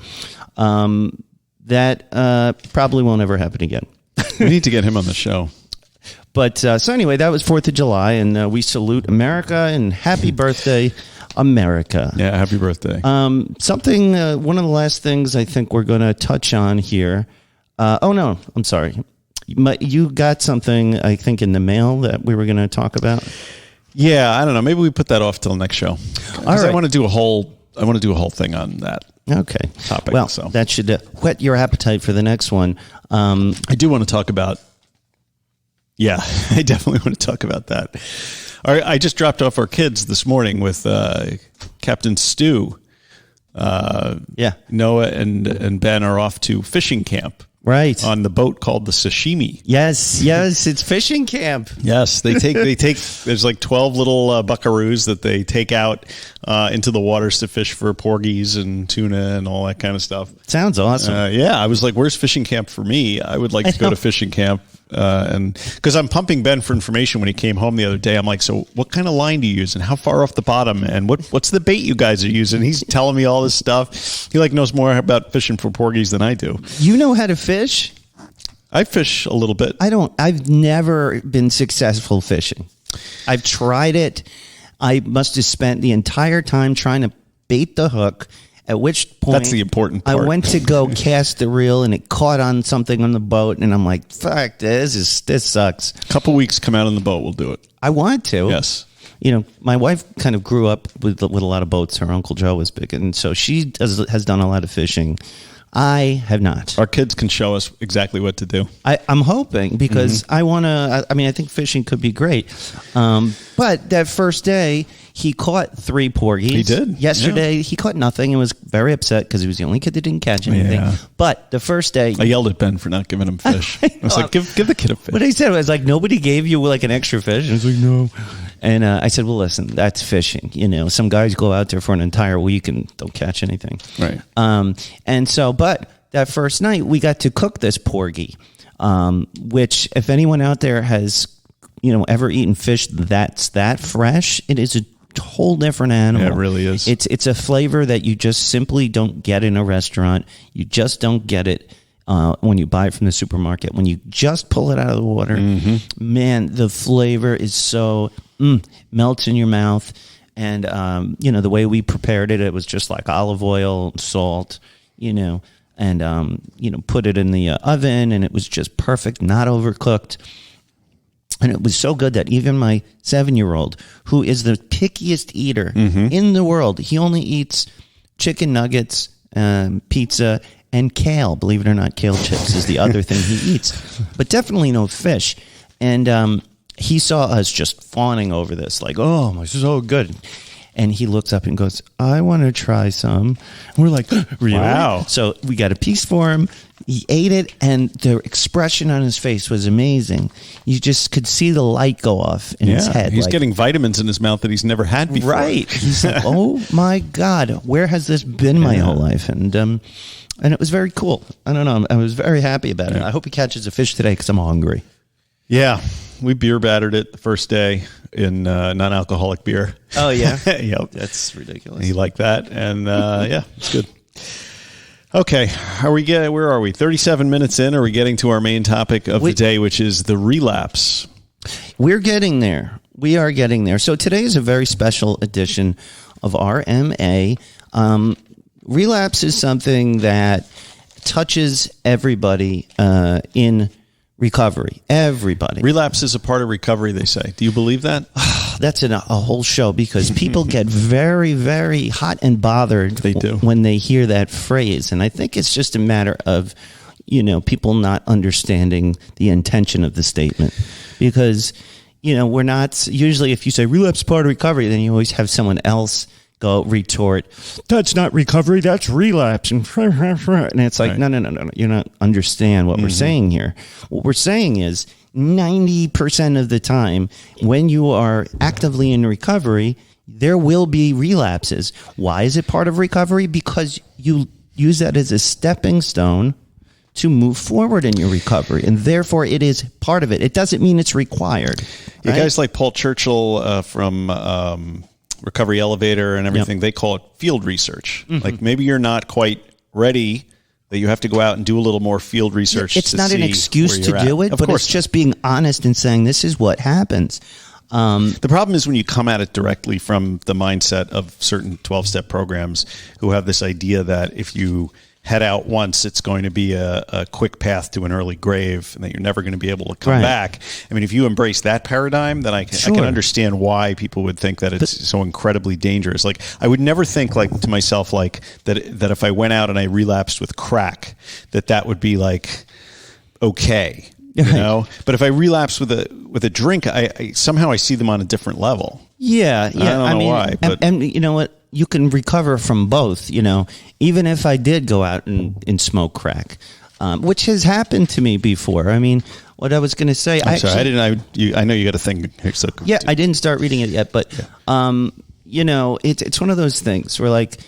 that probably won't ever happen again. We need to get him on the show. But so anyway, that was 4th of July, and we salute America and happy birthday, America. Yeah, happy birthday. One of the last things I think we're going to touch on here. No, I'm sorry. You got something, I think, in the mail that we were going to talk about. Yeah, I don't know. Maybe we put that off till next show. All right. I want to do a whole thing on that. Okay. Topic. Well, so that should whet your appetite for the next one. I do want to talk about. Yeah, I definitely want to talk about that. All right, I just dropped off our kids this morning with Captain Stu. Noah and Ben are off to fishing camp. Right. On the boat called the Sashimi. Yes, it's fishing camp. Yes, they take there's like 12 little buckaroos that they take out into the waters to fish for porgies and tuna and all that kind of stuff. Sounds awesome. Yeah, I was like, where's fishing camp for me? I would like to go to fishing camp. And because I'm pumping Ben for information when he came home the other day, I'm like, so what kind of line do you use and how far off the bottom and what's the bait you guys are using? He's telling me all this stuff. He knows more about fishing for porgies than I do. You know how to fish? I fish a little bit. I've never been successful fishing. I've tried it. I must have spent the entire time trying to bait the hook. At which point, that's the important part. I went to go cast the reel, and it caught on something on the boat, and I'm like, "Fuck, this sucks." A couple weeks, come out on the boat, we'll do it. I want to. Yes. My wife kind of grew up with a lot of boats. Her Uncle Joe was big, and so she has done a lot of fishing. I have not. Our kids can show us exactly what to do. I'm hoping because I want to. I think fishing could be great. But that first day, he caught 3 porgies. He did. Yesterday, He caught nothing and was very upset because he was the only kid that didn't catch anything. Yeah. But the first day, I yelled at Ben for not giving him fish. I was like, give the kid a fish. What I said was like, nobody gave you like an extra fish. And I was like, no. And I said, well, listen, that's fishing. Some guys go out there for an entire week and don't catch anything. Right. But that first night, we got to cook this porgy, which if anyone out there has, ever eaten fish that's that fresh, it is a whole different animal. Yeah, it really is. It's a flavor that you just simply don't get in a restaurant. You just don't get it when you buy it from the supermarket. When you just pull it out of the water, man, the flavor is so melts in your mouth. And the way we prepared it, it was just like olive oil, salt, and put it in the oven, and it was just perfect, not overcooked. And it was so good that even my 7-year-old, who is the pickiest eater in the world, he only eats chicken nuggets, pizza, and kale. Believe it or not, kale chips is the other thing he eats. But definitely no fish. And he saw us just fawning over this, like, oh, this is so good. And he looks up and goes, I want to try some. And we're like, really? Wow. So we got a piece for him. He ate it, and the expression on his face was amazing. You just could see the light go off in his head. He's getting vitamins in his mouth that he's never had before. Right. He's like, oh, my God, where has this been my whole life? And it was very cool. I don't know. I was very happy about it. I hope he catches a fish today because I'm hungry. Yeah. We beer battered it the first day in non-alcoholic beer. Oh, yeah? Yep. That's ridiculous. He liked that. And it's good. Okay. Where are we? 37 minutes in. Are we getting to our main topic of the day, which is the relapse? We're getting there. We are getting there. So today is a very special edition of RMA. Relapse is something that touches everybody in recovery. Everybody. Relapse is a part of recovery, they say. Do you believe that? That's a whole show because people get very, very hot and bothered when they hear that phrase. And I think it's just a matter of, people not understanding the intention of the statement. Because, we're not, usually if you say relapse is part of recovery, then you always have someone else go retort, that's not recovery, that's relapse. And it's like, no. You don't understand what we're saying here. What we're saying is 90% of the time when you are actively in recovery, there will be relapses. Why is it part of recovery? Because you use that as a stepping stone to move forward in your recovery, and therefore it is part of it. It doesn't mean it's required. Yeah, right? guys like Paul Churchill from Recovery Elevator and everything, they call it field research. Like maybe you're not quite ready, that you have to go out and do a little more field research. It's not an excuse to do it, but it's just being honest and saying this is what happens. The problem is when you come at it directly from the mindset of certain 12-step programs who have this idea that if you head out once, it's going to be a quick path to an early grave and that you're never going to be able to come back. I mean, if you embrace that paradigm, then I can understand why people would think that it's so incredibly dangerous. Like, I would never think like to myself like that if I went out and I relapsed with crack, that would be like okay. You know, but if I relapse with a drink, I somehow see them on a different level. Yeah. I don't know why, but and you know what? You can recover from both. You know, even if I did go out and smoke crack, which has happened to me before. I mean, what I was going to say. I'm sorry, I know you got a thing. So yeah, I didn't start reading it yet, but you know, it's one of those things where like.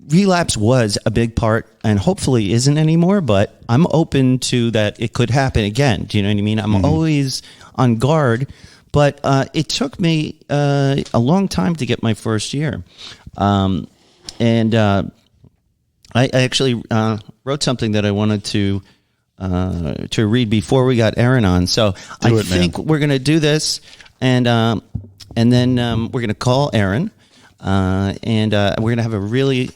Relapse was a big part and hopefully isn't anymore, but I'm open to that it could happen again. Do you know what I mean? I'm always on guard, but it took me a long time to get my first year. I actually wrote something that I wanted to read before we got Erin on. So I think we're going to do this and then we're going to call Erin and we're going to have a really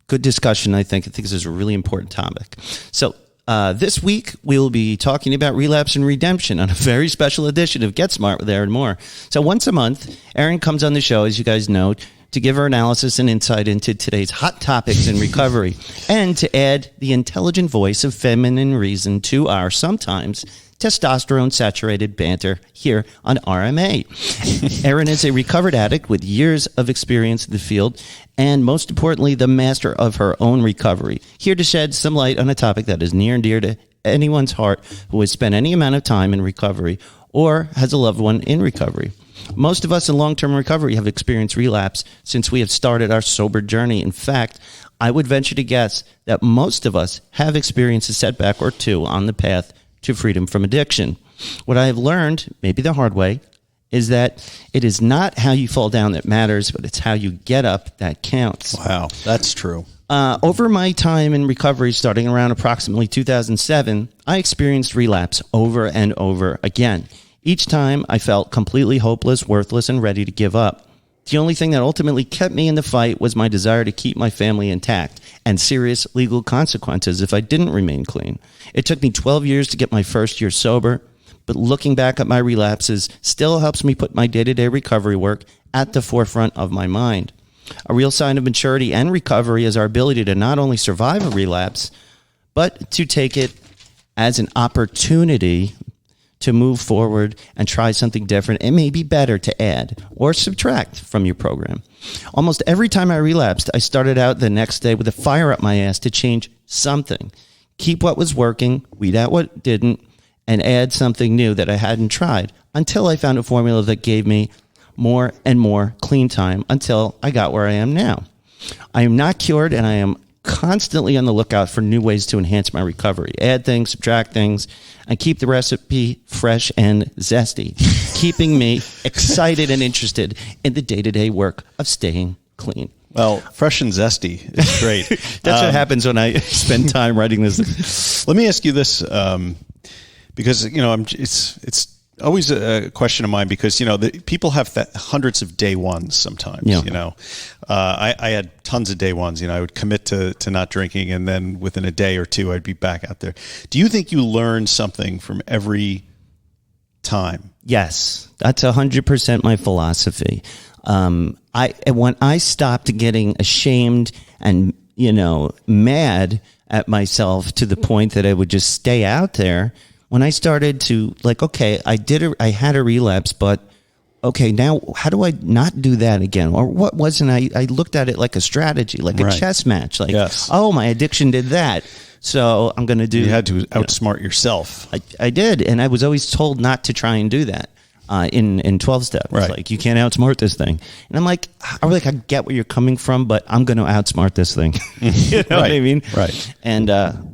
good discussion. I think this is a really important topic. So this week we will be talking about relapse and redemption on a very special edition of GetSmart with Erin Moore. So once a month, Erin comes on the show, as you guys know, to give her analysis and insight into today's hot topics in recovery and to add the intelligent voice of feminine reason to our sometimes testosterone-saturated banter here on RMA. Erin is a recovered addict with years of experience in the field and, most importantly, the master of her own recovery. Here to shed some light on a topic that is near and dear to anyone's heart who has spent any amount of time in recovery or has a loved one in recovery. Most of us in long-term recovery have experienced relapse since we have started our sober journey. In fact, I would venture to guess that most of us have experienced a setback or two on the path to freedom from addiction. What I have learned, maybe the hard way, is that it is not how you fall down that matters, but it's how you get up that counts. Wow, that's true. Over my time in recovery, starting around approximately 2007, I experienced relapse over and over again. Each time I felt completely hopeless, worthless, and ready to give up. The only thing that ultimately kept me in the fight was my desire to keep my family intact and serious legal consequences if I didn't remain clean. It took me 12 years to get my first year sober, but looking back at my relapses still helps me put my day-to-day recovery work at the forefront of my mind. A real sign of maturity and recovery is our ability to not only survive a relapse, but to take it as an opportunity to move forward and try something different. It may be better to add or subtract from your program. Almost every time I relapsed, I started out the next day with a fire up my ass to change something. Keep what was working, weed out what didn't, and add something new that I hadn't tried until I found a formula that gave me more and more clean time until I got where I am now. I am not cured, and I am constantly on the lookout for new ways to enhance my recovery. Add things, subtract things, and keep the recipe fresh and zesty, keeping me excited and interested in the day-to-day work of staying clean. Well, fresh and zesty is great. That's what happens when I spend time writing this. Let me ask you this, because it's always a question of mine because people have hundreds of day ones sometimes. Yeah. I had tons of day ones. I would commit to not drinking, and then within a day or two, I'd be back out there. Do you think you learn something from every time? Yes, that's 100% my philosophy. When I stopped getting ashamed and mad at myself to the point that I would just stay out there. When I started to okay, I had a relapse, but okay, now how do I not do that again? Or what wasn't I looked at it like a strategy, like a chess match. Yes. Oh, my addiction did that. So I'm going to do. You had to outsmart yourself. I did. And I was always told not to try and do that. in 12 step. Right. It's like, you can't outsmart this thing. And I'm like, I get where you're coming from, but I'm going to outsmart this thing. You know what I mean? Right. And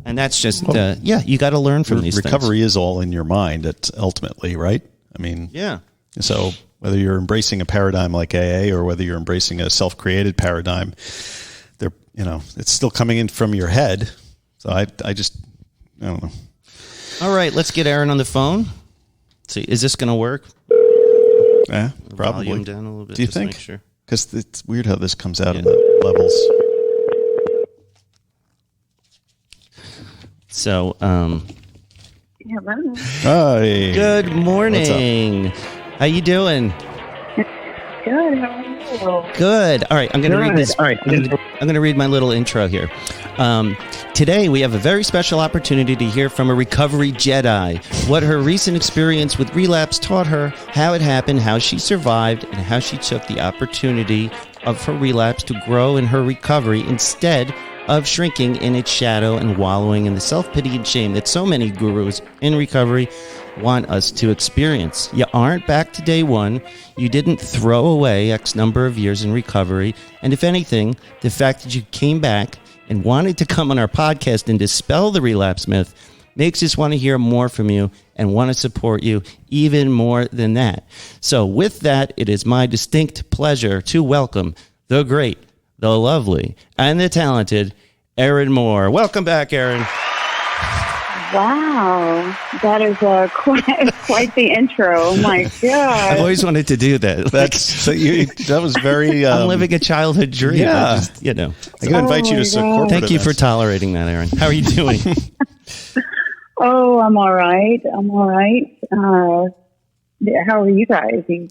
that's just, you got to learn from these recovery things. is all in your mind ultimately, right? I mean, yeah. So whether you're embracing a paradigm like AA or whether you're embracing a self-created paradigm, it's still coming in from your head. So I don't know. All right, let's get Erin on the phone. See, is this going to work? Yeah, probably. Volume down a little bit. Do you just to think? make sure. Because it's weird how this comes out in the levels. So, Hello. Hi. good morning. How you doing? Good. How are you? Good. All right, I'm going to read this. All right. I'm going to read my little intro here. Today, we have a very special opportunity to hear from a recovery Jedi, what her recent experience with relapse taught her, how it happened, how she survived, and how she took the opportunity of her relapse to grow in her recovery instead of shrinking in its shadow and wallowing in the self-pity and shame that so many gurus in recovery want us to experience. You aren't back to day one. You didn't throw away X number of years in recovery. And if anything, the fact that you came back and wanted to come on our podcast and dispel the relapse myth makes us want to hear more from you and want to support you even more than that. So with that, it is my distinct pleasure to welcome the great, the lovely, and the talented Erin Moore. Welcome back, Erin. Wow, that is quite the intro. Oh my God. I've always wanted to do that. That was very. I'm living a childhood dream. Yeah. I can invite you to some corporate Thank you for events. tolerating that, Erin. How are you doing? Oh, I'm all right. How are you guys? You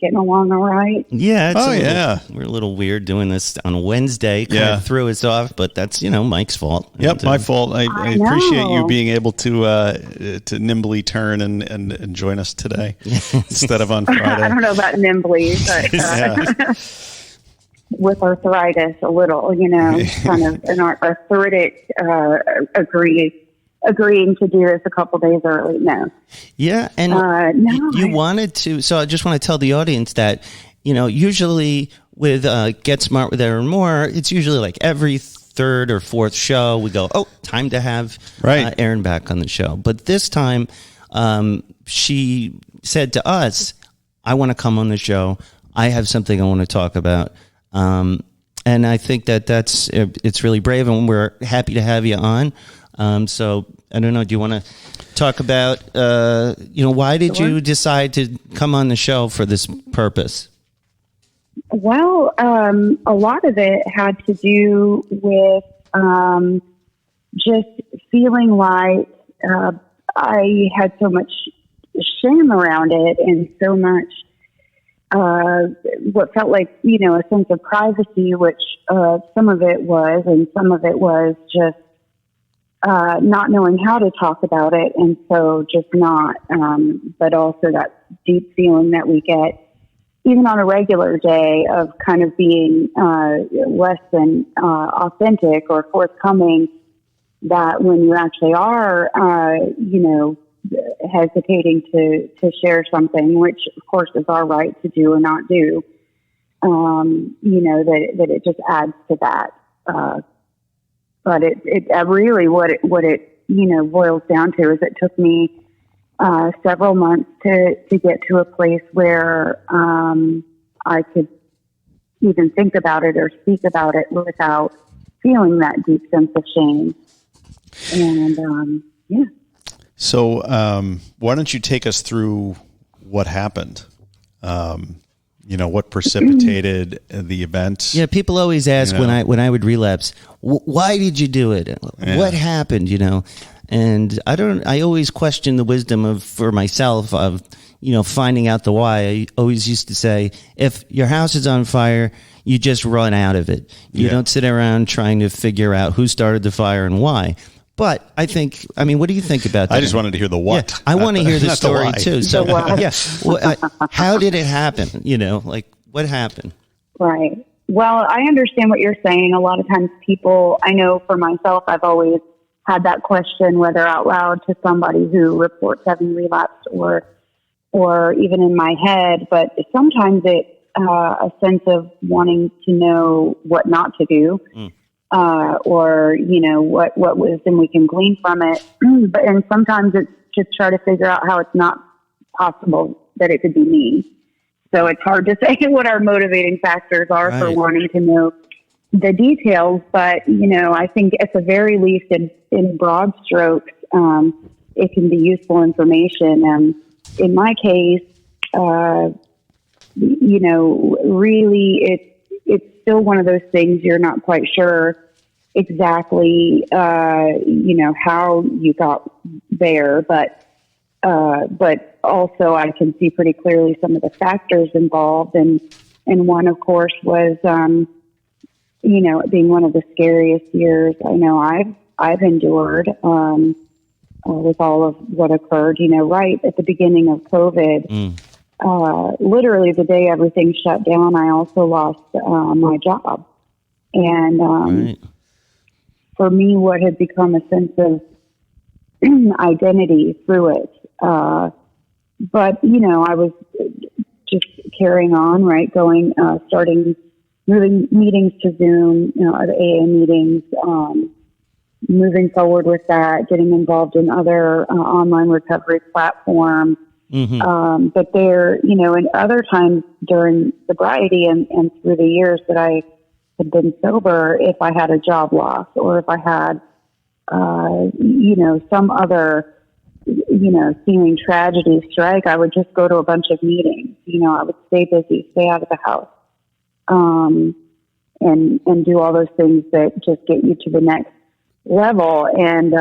getting along all right? Yeah. Yeah. We're a little weird doing this on Wednesday. Kind of threw us off, but that's, Mike's fault. Yep, And, my fault. I appreciate you being able to nimbly turn and join us today instead of on Friday. I don't know about nimbly, but with arthritis, a little, kind of an arthritic agreeing to do this a couple days early. No. Yeah, and you wanted to. So I just want to tell the audience that, usually with GetSmart with Erin Moore, it's usually like every third or fourth show we go, time to have Erin back on the show. But this time, she said to us, I want to come on the show. I have something I want to talk about. And I think it's really brave, and we're happy to have you on. So I don't know. Do you want to talk about, why did you decide to come on the show for this purpose? Well, a lot of it had to do with just feeling like I had so much shame around it and so much what felt like, a sense of privacy, which some of it was, and some of it was just not knowing how to talk about it, and so just not, but also that deep feeling that we get even on a regular day of kind of being less than authentic or forthcoming, that when you actually are, hesitating to share something, which of course is our right to do or not do, that it just adds to that. But it really what it boils down to is it took me several months to get to a place where I could even think about it or speak about it without feeling that deep sense of shame. And So why don't you take us through what happened? What precipitated the event? Yeah, people always ask when I would relapse, why did you do it? Yeah. What happened? And I always question the wisdom for myself of, finding out the why. I always used to say, if your house is on fire, you just run out of it. You don't sit around trying to figure out who started the fire and why. But what do you think about that? I just wanted to hear the what. Yeah, I want to hear the story too. So, how did it happen? What happened? Right. Well, I understand what you're saying. A lot of times people, I know for myself, I've always had that question, whether out loud to somebody who reports having relapsed or or even in my head, but sometimes it's a sense of wanting to know what not to do, or, what wisdom we can glean from it. And sometimes it's just try to figure out how it's not possible that it could be me. So it's hard to say what our motivating factors are for wanting to know the details. But, I think at the very least in broad strokes, it can be useful information. And in my case, really it's still one of those things you're not quite sure exactly, how you got there, but also I can see pretty clearly some of the factors involved. And one, of course, was, being one of the scariest years I know I've endured, with all of what occurred, right at the beginning of COVID. Literally the day everything shut down, I also lost my job. And for me, what had become a sense of identity through it. But, I was just carrying on, right, going, moving meetings to Zoom, the AA meetings, moving forward with that, getting involved in other online recovery platforms. But there, in other times during sobriety and through the years that I had been sober, if I had a job loss or if I had, some other, seeming tragedy strike, I would just go to a bunch of meetings. I would stay busy, stay out of the house, and do all those things that just get you to the next level. And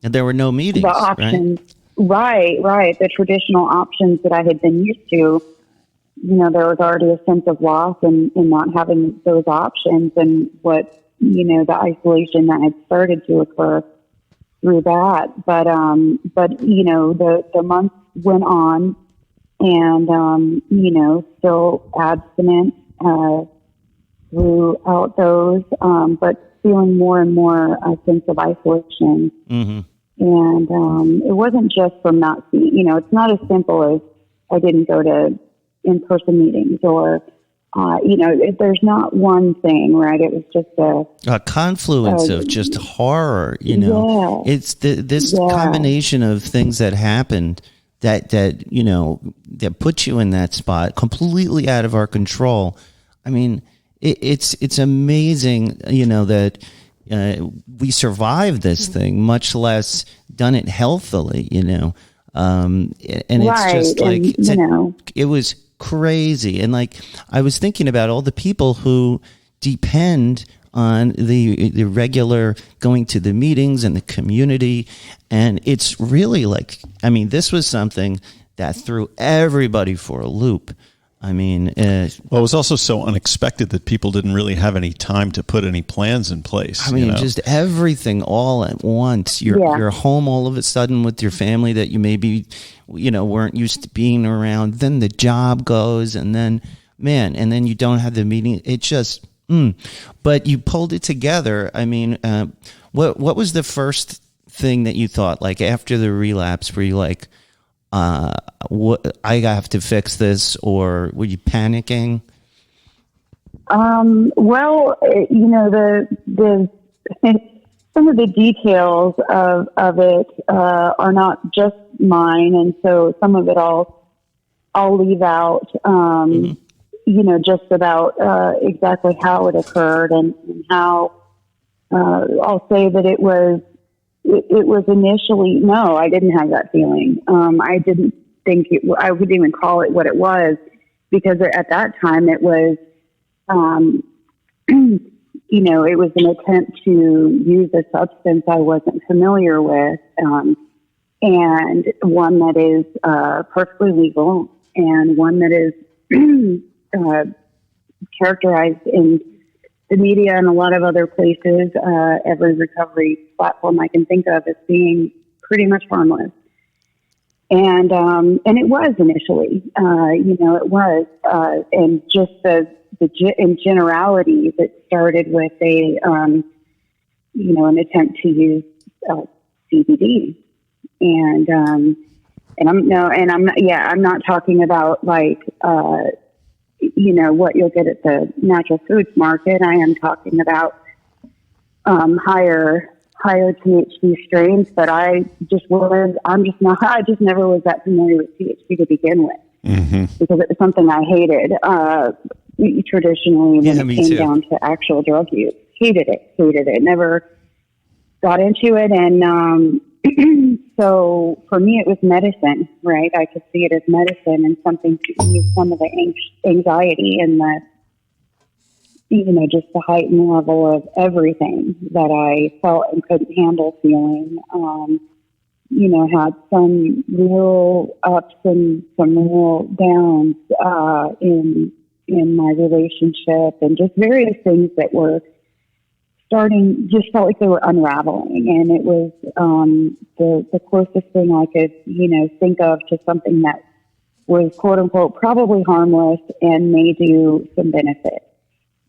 there were no meetings, the options. Right. The traditional options that I had been used to, there was already a sense of loss in not having those options, and what, the isolation that had started to occur through that. But the months went on, and, still abstinent, throughout those, but feeling more and more a sense of isolation. And it wasn't just from not seeing, it's not as simple as I didn't go to in-person meetings or, there's not one thing, right? It was just a confluence of just horror, It's this combination of things that happened that put you in that spot completely out of our control. I mean, it's amazing, that we survived this thing, much less done it healthily, and it's just like, it was crazy. And like, I was thinking about all the people who depend on the regular going to the meetings and the community. And it's really like, this was something that threw everybody for a loop. It was also so unexpected that people didn't really have any time to put any plans in place. Just everything all at once. You're home all of a sudden with your family that you maybe, weren't used to being around. Then the job goes, and then, and then you don't have the meeting. It just, but you pulled it together. What was the first thing that you thought, like after the relapse, were you like, what, I have to fix this, or were you panicking? Well, the some of the details of it are not just mine, and so some of it I'll leave out. Just about exactly how it occurred and how I'll say that it was initially, no, I didn't have that feeling. I didn't think I wouldn't even call it what it was, because at that time it was, it was an attempt to use a substance I wasn't familiar with, and one that is perfectly legal, and one that is characterized in the media and a lot of other places, every recovery platform I can think of, as being pretty much harmless. And it was initially, it was, and just in generalities, it started with an attempt to use CBD. And And I'm not talking about like, what you'll get at the natural foods market. I am talking about, higher THC strains, but I just never was that familiar with THC to begin with, because it was something I hated, traditionally when it came down to actual drug use. Hated it, never got into it. And, so for me, it was medicine, right? I could see it as medicine and something to ease some of the anxiety and the, just the heightened level of everything that I felt and couldn't handle feeling. Had some real ups and some real downs in my relationship, and just various things that were just felt like they were unraveling. And it was the closest thing I could, think of to something that was, quote unquote, probably harmless and may do some benefit.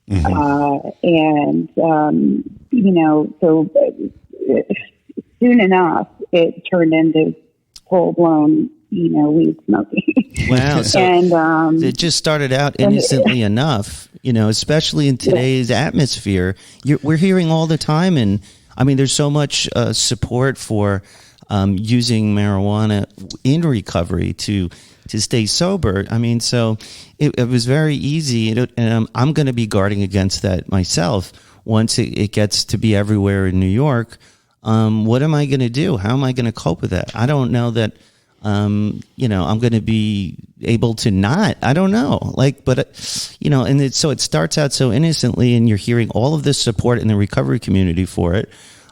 So soon enough, it turned into full-blown, weed smoking. Wow. So and, it just started out innocently enough, especially in today's atmosphere. We're hearing all the time, and I mean, there's so much support for using marijuana in recovery to stay sober. I mean, so it was very easy, and I'm going to be guarding against that myself once it gets to be everywhere in New York. What am I going to do? How am I going to cope with that? I don't know that, I'm going to be able to not. I don't know. So it starts out so innocently, and you're hearing all of this support in the recovery community for it.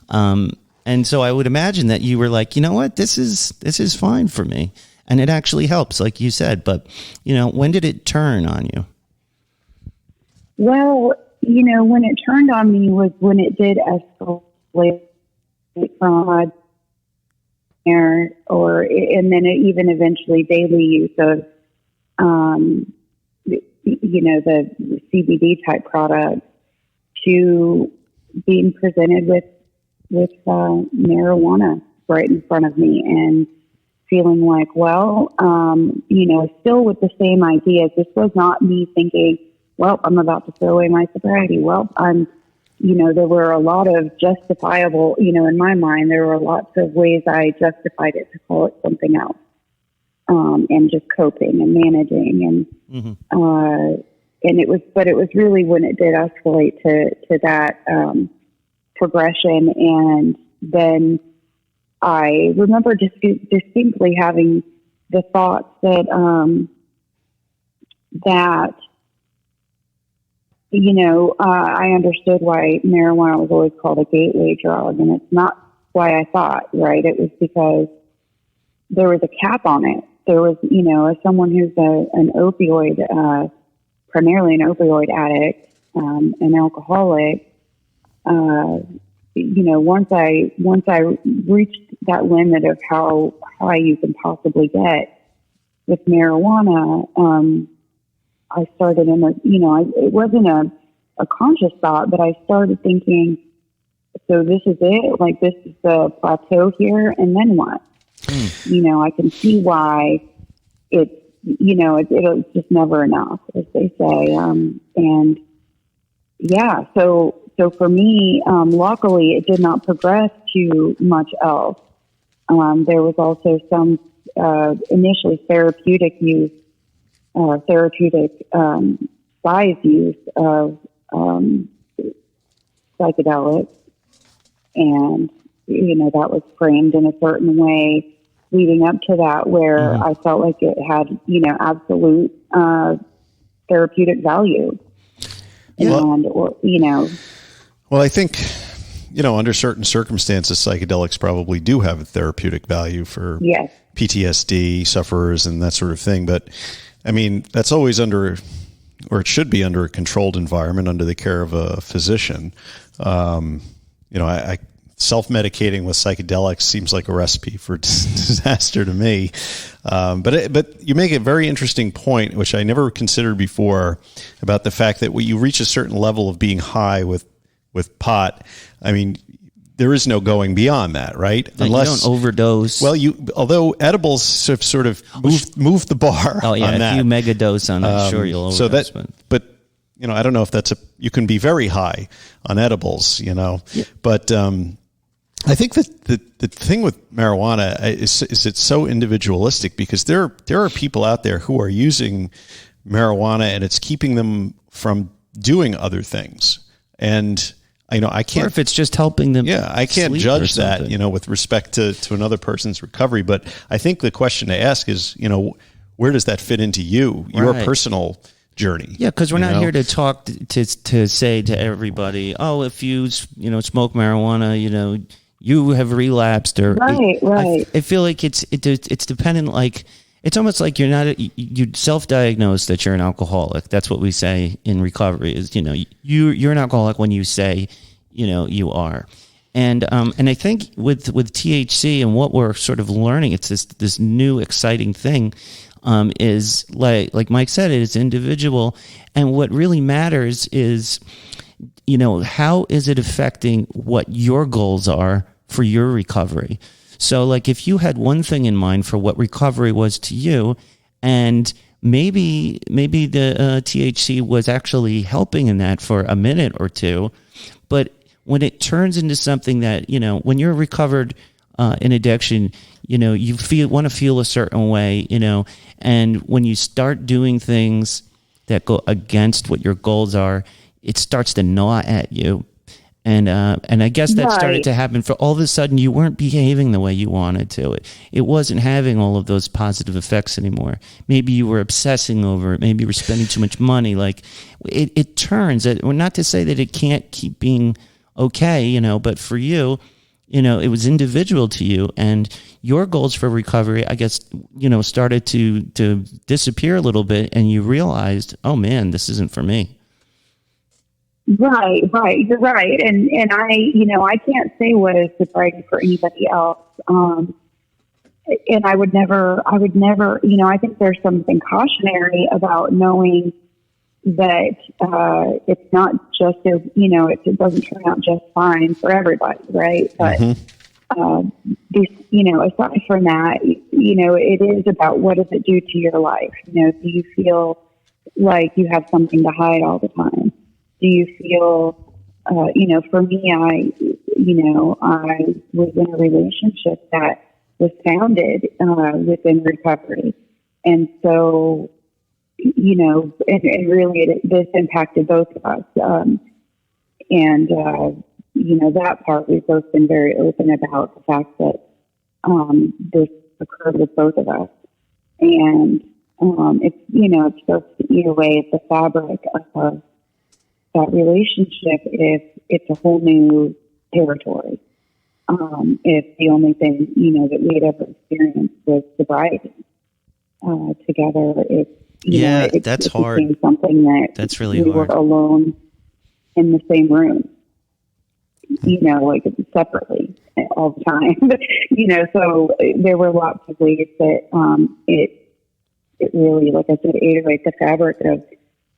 And so I would imagine that you were like, you know what, this is fine for me. And it actually helps, like you said. But, when did it turn on you? Well, when it turned on me was when it did escalate from and then it even eventually daily use of, the CBD type products, to being presented with marijuana right in front of me, and feeling like, still with the same ideas. This was not me thinking, well, I'm about to throw away my sobriety. Well, there were a lot of justifiable, in my mind, there were lots of ways I justified it to call it something else, and just coping and managing. And, it was really when it did escalate to that, progression. And then I remember distinctly having the thoughts that, I understood why marijuana was always called a gateway drug, and it's not why I thought, right? It was because there was a cap on it. There was, as someone who's an opioid, primarily an opioid addict, an alcoholic, once I reached that limit of how high you can possibly get with marijuana, I started it wasn't a conscious thought, but I started thinking, so this is it? Like, this is the plateau here, and then what? I can see why it's just never enough, as they say. So for me, luckily, it did not progress to much else. There was also some initially therapeutic use, size use of psychedelics, and that was framed in a certain way leading up to that, where I felt like it had absolute therapeutic value. Well, I think under certain circumstances, psychedelics probably do have a therapeutic value for PTSD sufferers and that sort of thing. But I mean, that's always it should be under a controlled environment, under the care of a physician. I self-medicating with psychedelics seems like a recipe for disaster to me. But you make a very interesting point, which I never considered before, about the fact that when you reach a certain level of being high with pot, I mean, there is no going beyond that, right? Unless you don't overdose. Well, although edibles have sort of moved the bar. Oh yeah, on that. if you mega dose on it, sure you'll overdose. But I don't know if you can be very high on edibles, yeah. But I think that the thing with marijuana is it's so individualistic, because there are people out there who are using marijuana and it's keeping them from doing other things. And I can't. Or if it's just helping them. Yeah, I can't judge that, with respect to another person's recovery. But I think the question to ask is, where does that fit into your personal journey? Yeah, because we're not here to talk to say to everybody, oh, if you smoke marijuana, you have relapsed, or right. I feel like it's dependent. Like it's almost like you self-diagnose that you're an alcoholic. That's what we say in recovery is, you're an alcoholic when you say, you are. And I think with THC and what we're sort of learning, it's this new exciting thing, is like Mike said, it is individual. And what really matters is, how is it affecting what your goals are for your recovery? So like if you had one thing in mind for what recovery was to you, and maybe the THC was actually helping in that for a minute or two, but when it turns into something that, when you're recovered in addiction, you want to feel a certain way, and when you start doing things that go against what your goals are, it starts to gnaw at you. And I guess that started to happen. For all of a sudden, you weren't behaving the way you wanted to. It wasn't having all of those positive effects anymore. Maybe you were obsessing over it. Maybe you were spending too much money. Like it turns. Not to say that it can't keep being okay, but for you, it was individual to you, and your goals for recovery, I guess, started to disappear a little bit, and you realized, oh man, this isn't for me. Right. You're right. And I can't say what is sobriety for anybody else. And I would never, I think there's something cautionary about knowing that, it's not just it doesn't turn out just fine for everybody. Right. But, aside from that, it is about what does it do to your life? Do you feel like you have something to hide all the time? Do you feel, for me, I was in a relationship that was founded within recovery. And so, and really this impacted both of us. That part, we've both been very open about the fact that this occurred with both of us. And it starts to eat away at the fabric of that relationship if it's a whole new territory. If the only thing, that we had ever experienced was sobriety together, that's hard. Something that's really we hard. Were alone in the same room, like separately all the time. So there were lots of ways that it really, like I said, ate away at the fabric of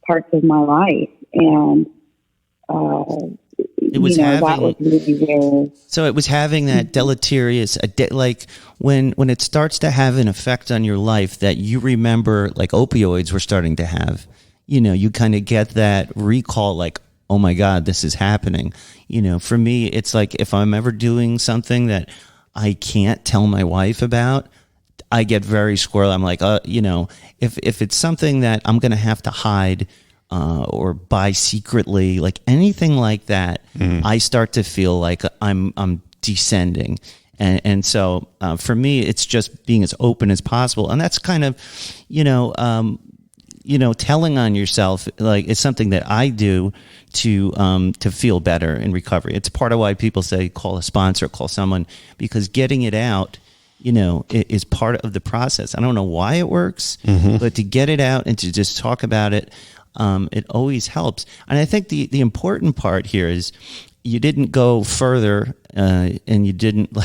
parts of my life. And it was that was really so it was having that deleterious, like when it starts to have an effect on your life that you remember, like opioids were starting to have, you kind of get that recall, like, oh my God, this is happening. For me, it's like if I'm ever doing something that I can't tell my wife about, I get very squirrely. I'm like, if it's something that I'm going to have to hide, or buy secretly, like anything like that, I start to feel like I'm descending. And so for me, it's just being as open as possible. And that's kind of, telling on yourself, like it's something that I do to feel better in recovery. It's part of why people say, call a sponsor, call someone, because getting it out, is part of the process. I don't know why it works, but to get it out and to just talk about it, it always helps. And I think the important part here is you didn't go further, and you didn't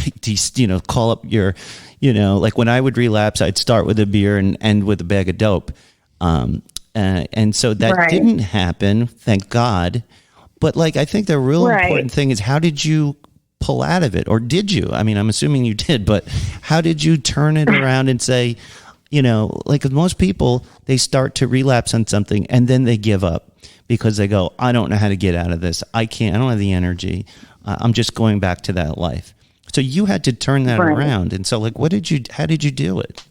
call up your, like when I would relapse, I'd start with a beer and end with a bag of dope. And so that didn't happen, thank God. But like, I think the real important thing is how did you pull out of it? Or did you? I mean, I'm assuming you did, but how did you turn it around and say, you know, like with most people, they start to relapse on something and then they give up because they go, I don't know how to get out of this. I don't have the energy. I'm just going back to that life. So you had to turn that around. And so like, how did you do it?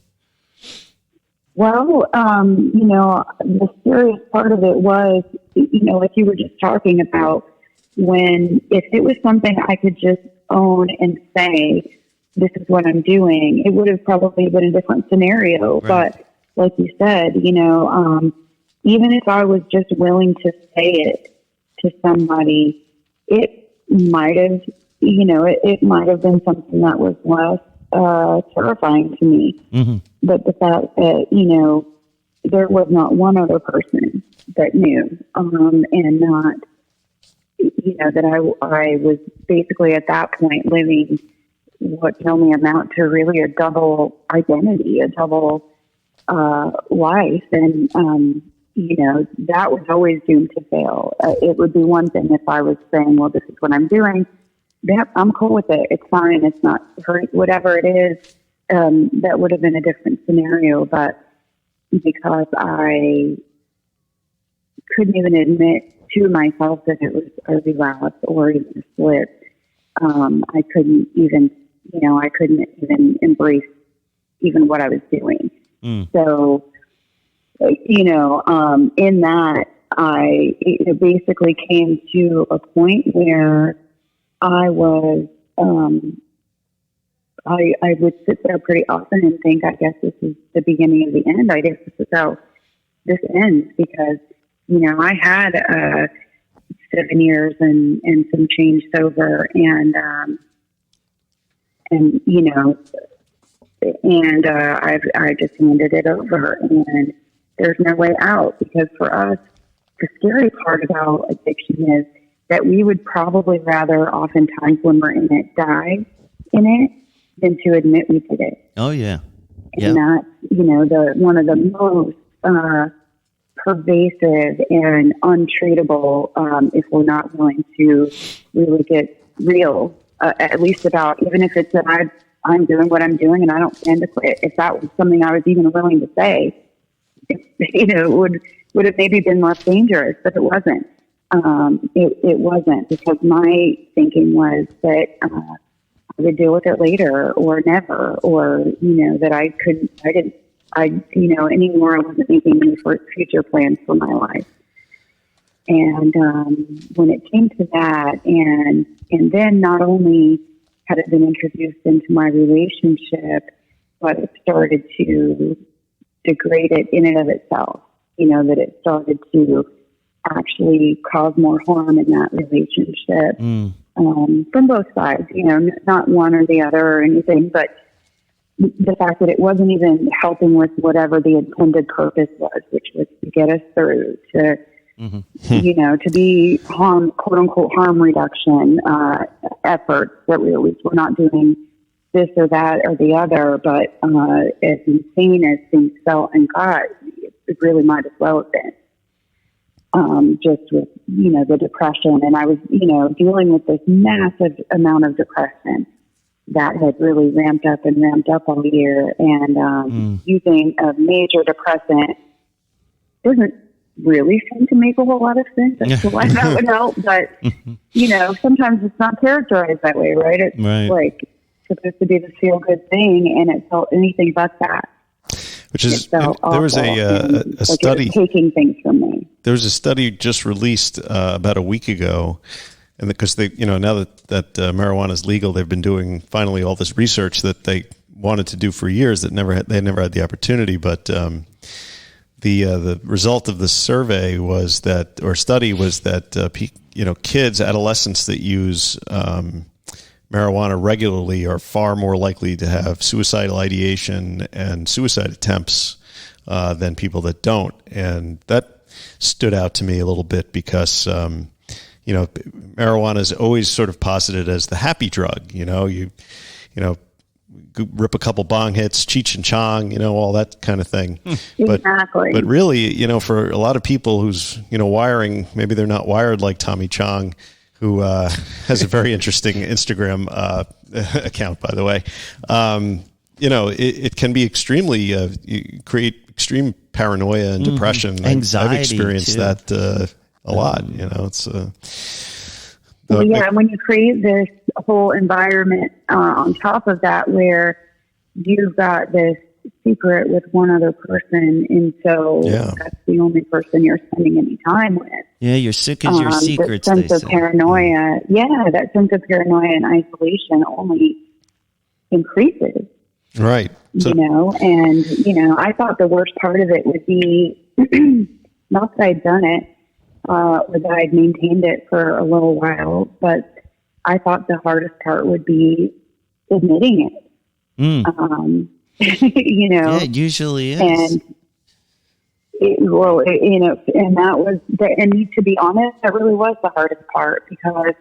Well, you know, the serious part of it was, you know, like you were just talking about, if it was something I could just own and say, this is what I'm doing, it would have probably been a different scenario. Right. But like you said, you know, even if I was just willing to say it to somebody, it might have, you know, it might have been something that was less terrifying to me. Mm-hmm. But the fact that, you know, there was not one other person that knew, and not, you know, that I was basically at that point living what can only amount to really a double identity, a double life. And, you know, that was always doomed to fail. It would be one thing if I was saying, well, this is what I'm doing. Yep, I'm cool with it. It's fine. It's not hurt, whatever it is. That would have been a different scenario. But because I couldn't even admit to myself that it was a relapse or even a slip, I couldn't even embrace even what I was doing. So, you know, in that, it basically came to a point where I was, I would sit there pretty often and think, I guess this is the beginning of the end. I guess this is how this ends, because, you know, I had 7 years and some change sober, and you know, and I just handed it over, and there's no way out, because for us, the scary part about addiction is that we would probably rather, oftentimes when we're in it, die in it than to admit we did it. Oh yeah, and that's, you know, one of the most pervasive and untreatable, if we're not willing to really get real, at least about, even if it's that I'm doing what I'm doing and I don't plan to quit. If that was something I was even willing to say, you know, it would have maybe been less dangerous, but it wasn't. It wasn't, because my thinking was that I would deal with it later or never, or, you know, that you know, anymore I wasn't making any future plans for my life. And when it came to that, and then not only had it been introduced into my relationship, but it started to degrade it in and of itself, you know, that it started to actually cause more harm in that relationship, from both sides, you know, not one or the other or anything, but the fact that it wasn't even helping with whatever the intended purpose was, which was to get us through, to, you know, to be quote unquote harm reduction efforts, that we at least were not doing this or that or the other. But as insane as things felt and got, it really might as well have been. Just with, you know, the depression. And I was, you know, dealing with this massive amount of depression that had really ramped up all year. And using a major depressant doesn't really seem to make a whole lot of sense as to why that would help. But, you know, sometimes it's not characterized that way, right? It's like supposed to be the feel-good thing, and it felt anything but that. Which is, there was a study taking things from me. There was a study just released about a week ago, and because they, you know, now that marijuana is legal, they've been doing finally all this research that they wanted to do for years that they never had the opportunity. But the result of the survey was that, or study was that you know, kids, adolescents that use marijuana regularly are far more likely to have suicidal ideation and suicide attempts than people that don't. And that stood out to me a little bit because, you know, marijuana is always sort of posited as the happy drug. You know, you know, rip a couple bong hits, Cheech and Chong, you know, all that kind of thing. Exactly. But really, you know, for a lot of people whose, you know, wiring, maybe they're not wired like Tommy Chong, who has a very interesting Instagram account, by the way. It can be extremely create extreme paranoia and depression. Anxiety. I've experienced too. that a lot. It's when you create this whole environment on top of that, where you've got this secret with one other person, and so that's the only person you're spending any time with. Yeah, you're sick as your secrets. That sense of paranoia, that sense of paranoia and isolation only increases. Right. So, I thought the worst part of it would be not that I'd done it, or that I'd maintained it for a little while, but I thought the hardest part would be admitting it. Yeah, it usually is. And and to be honest, that really was the hardest part, because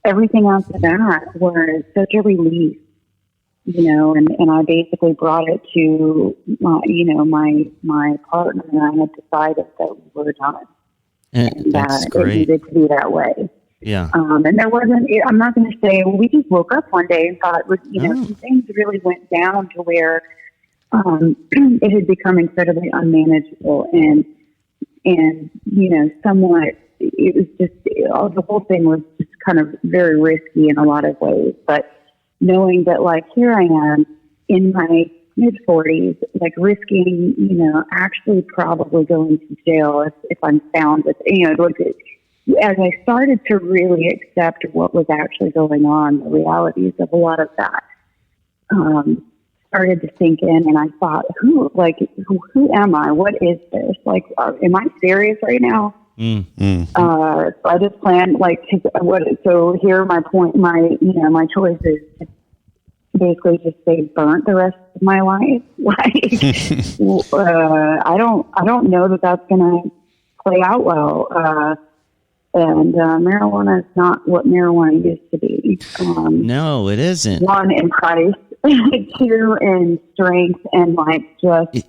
everything after that was such a relief, and I basically brought it to my partner, and I had decided that we were done. And that's that great. It needed to be that way. Yeah. And there wasn't, I'm not going to say, we just woke up one day and thought, some things really went down to where it had become incredibly unmanageable and somewhat, it was just, the whole thing was just kind of very risky in a lot of ways. But knowing that, like, here I am in my mid-40s, like, risking, actually probably going to jail if I'm found with, as I started to really accept what was actually going on, the realities of a lot of that started to sink in, and I thought, who am I? What is this? Like, am I serious right now? So I just planned, so here are my choice is to basically just stay burnt the rest of my life. I don't know that that's going to play out well. And marijuana is not what marijuana used to be. No, it isn't. One, in price. Two, in strength, and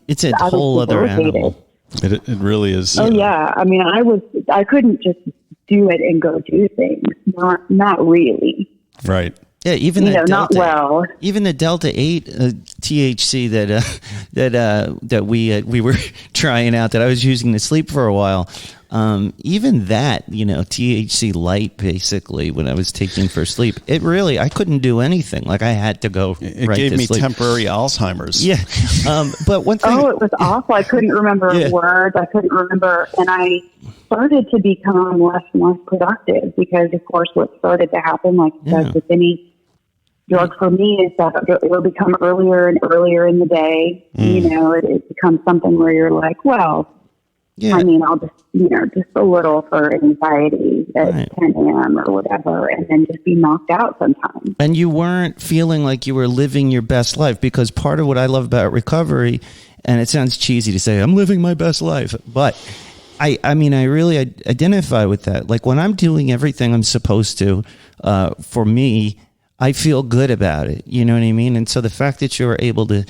it's a whole other animal. It really is. Oh yeah. I mean, I couldn't just do it and go do things. Not really. Right. Yeah, even the Delta, not well. Even the Delta 8 THC that we were trying out, that I was using to sleep for a while. Even that, THC light, basically, when I was taking for sleep, I couldn't do anything. Like, I had to go. It right gave to me sleep. temporary Alzheimer's. Yeah, but one thing. Oh, it was awful. I couldn't remember words. I couldn't remember, and I started to become less and less productive because, of course, what started to happen, like with any drug for me, is that it will become earlier and earlier in the day. It becomes something where you're like, well, I mean, I'll just, just a little for anxiety at 10 a.m. or whatever, and then just be knocked out sometimes. And you weren't feeling like you were living your best life, because part of what I love about recovery, and it sounds cheesy to say, I'm living my best life, but I mean, I really identify with that. Like, when I'm doing everything I'm supposed to, for me, I feel good about it. You know what I mean? And so the fact that you're able to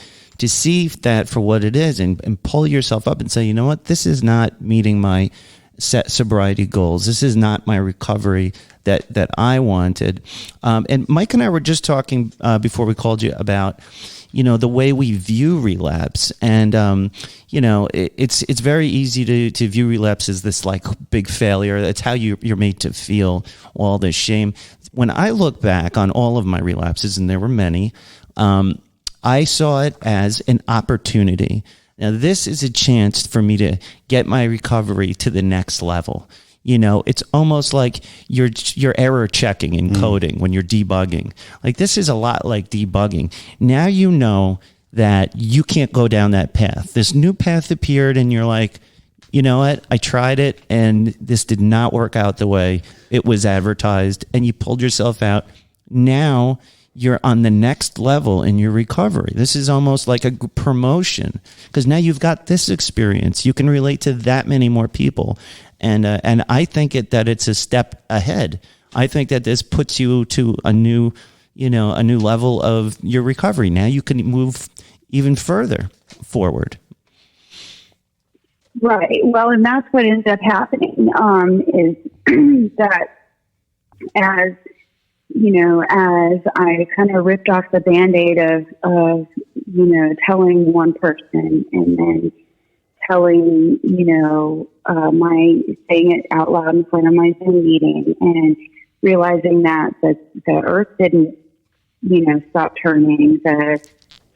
see that for what it is and pull yourself up and say, you know what, this is not meeting my set sobriety goals. This is not my recovery that I wanted. And Mike and I were just talking before we called you about, the way we view relapse. And, it's very easy to view relapse as this like big failure. That's how you're made to feel, all this shame. When I look back on all of my relapses, and there were many, I saw it as an opportunity. Now, this is a chance for me to get my recovery to the next level. It's almost like you're error checking in coding when you're debugging. Like, this is a lot like debugging. Now you know that you can't go down that path. This new path appeared, and you're like, you know what? I tried it, and this did not work out the way it was advertised, and you pulled yourself out. Now you're on the next level in your recovery. This is almost like a promotion, because now you've got this experience. You can relate to that many more people. And I think that it's a step ahead. I think that this puts you to a new level of your recovery. Now you can move even further forward. Right. Well, and that's what ends up happening, is that as I kind of ripped off the Band-Aid of telling one person and then telling, saying it out loud in front of my Zoom meeting and realizing that the earth didn't, stop turning, the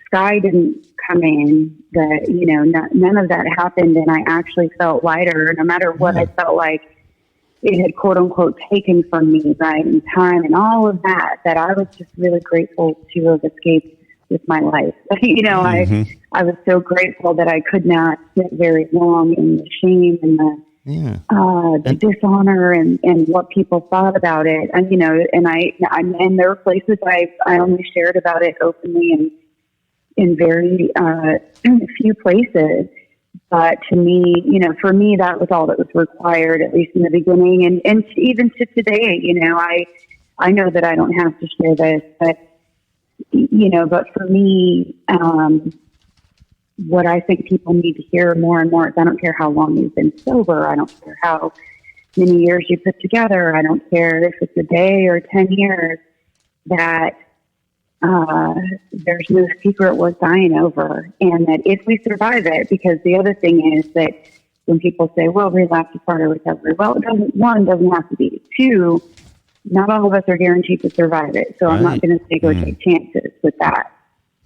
sky didn't come in, none of that happened. And I actually felt lighter, no matter what I felt like it had quote unquote taken from me, right? And time and all of that I was just really grateful to have escaped with my life. I was so grateful that I could not sit very long in the shame and the dishonor and what people thought about it. And, and there were places I only shared about it openly and in very few places. But to me, for me, that was all that was required, at least in the beginning. And even to today, I know that I don't have to share this, but for me, what I think people need to hear more and more is I don't care how long you've been sober. I don't care how many years you put together. I don't care if it's a day or 10 years, that there's no secret worth dying over. And that if we survive it, because the other thing is that when people say, well, relapse is part of recovery, well, it doesn't have to be. Two, not all of us are guaranteed to survive it. So I'm not going to say go take chances with that.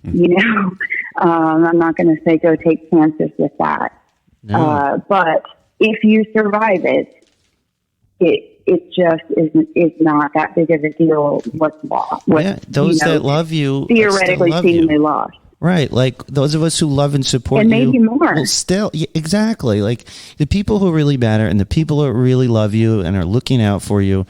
I'm not going to say go take chances with that. No. But if you survive it, it just is not that big of a deal. What's lost? Those that love you theoretically seemingly lost. Right, like those of us who love and support and you. And maybe more. Will still, exactly. Like the people who really matter and the people who really love you and are looking out for you,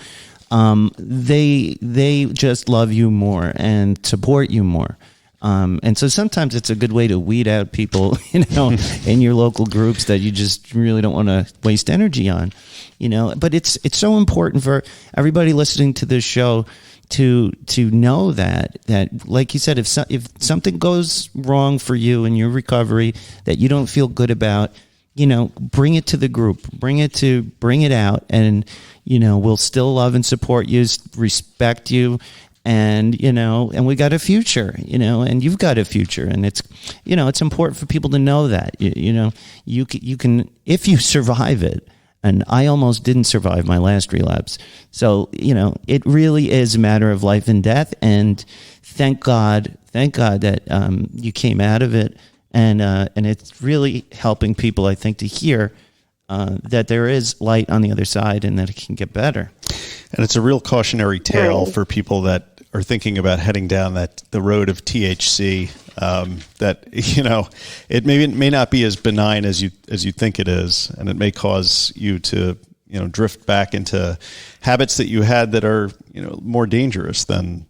they just love you more and support you more. And so sometimes it's a good way to weed out people, in your local groups that you just really don't want to waste energy on, but it's so important for everybody listening to this show to know that like you said, if something goes wrong for you in your recovery that you don't feel good about, bring it to the group, bring it out, and, we'll still love and support you, respect you. And, and we got a future, and you've got a future, and it's important for people to know that, you can, if you survive it, and I almost didn't survive my last relapse. So, it really is a matter of life and death. And thank God that, you came out of it. And it's really helping people, I think, to hear, that there is light on the other side and that it can get better. And it's a real cautionary tale for people that are thinking about heading down the road of THC. That it may not be as benign as you think it is, and it may cause you to drift back into habits that you had that are more dangerous than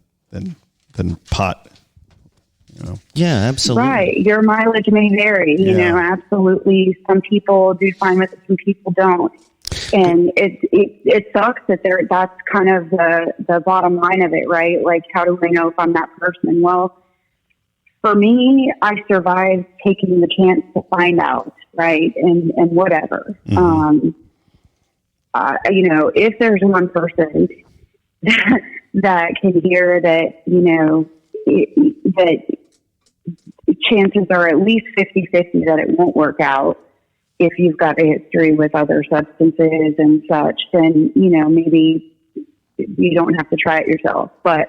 pot. Yeah, absolutely. Right, your mileage may vary. Absolutely. Some people do fine with it, some people don't. And it sucks that that's kind of the bottom line of it, right? Like, how do I know if I'm that person? Well, for me, I survived taking the chance to find out, right? And whatever. Mm-hmm. If there's one person that can hear that, that chances are at least 50-50 that it won't work out, if you've got a history with other substances and such, then, maybe you don't have to try it yourself. But,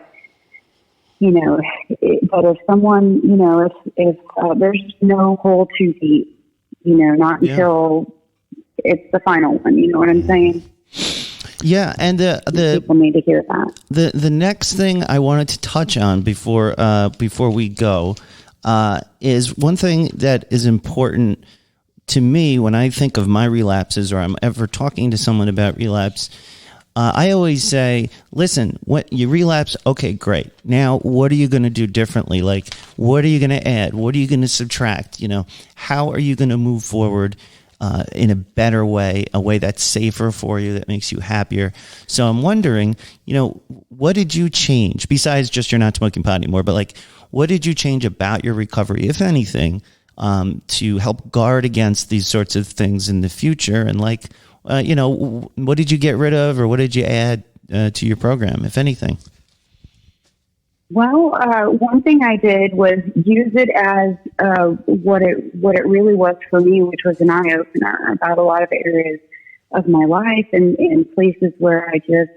but if someone, if there's no hole too deep, not until it's the final one, you know what I'm saying? Yeah, and the people need to hear that. The next thing I wanted to touch on before we go is one thing that is important to me when I think of my relapses, or I'm ever talking to someone about relapse. I always say, listen, when you relapse, okay, great. Now, what are you going to do differently? Like, what are you going to add? What are you going to subtract? How are you going to move forward in a better way, a way that's safer for you, that makes you happier? So I'm wondering, what did you change besides just you're not smoking pot anymore? But like, what did you change about your recovery, if anything, to help guard against these sorts of things in the future? And like, what did you get rid of, or what did you add to your program, if anything? Well, one thing I did was use it as what it really was for me, which was an eye opener about a lot of areas of my life and places where I just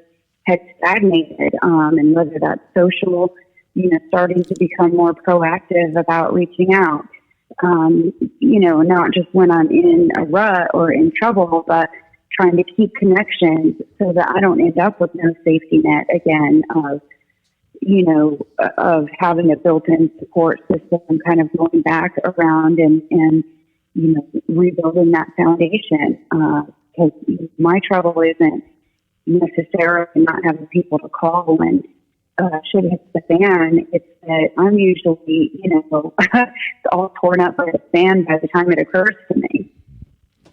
had stagnated, and whether that's social, starting to become more proactive about reaching out, not just when I'm in a rut or in trouble, but trying to keep connections so that I don't end up with no safety net again of having a built-in support system, kind of going back around and rebuilding that foundation. Because my trouble isn't necessarily not having people to call when shit hits the fan. It's that I'm usually, all torn up by the fan by the time it occurs to me.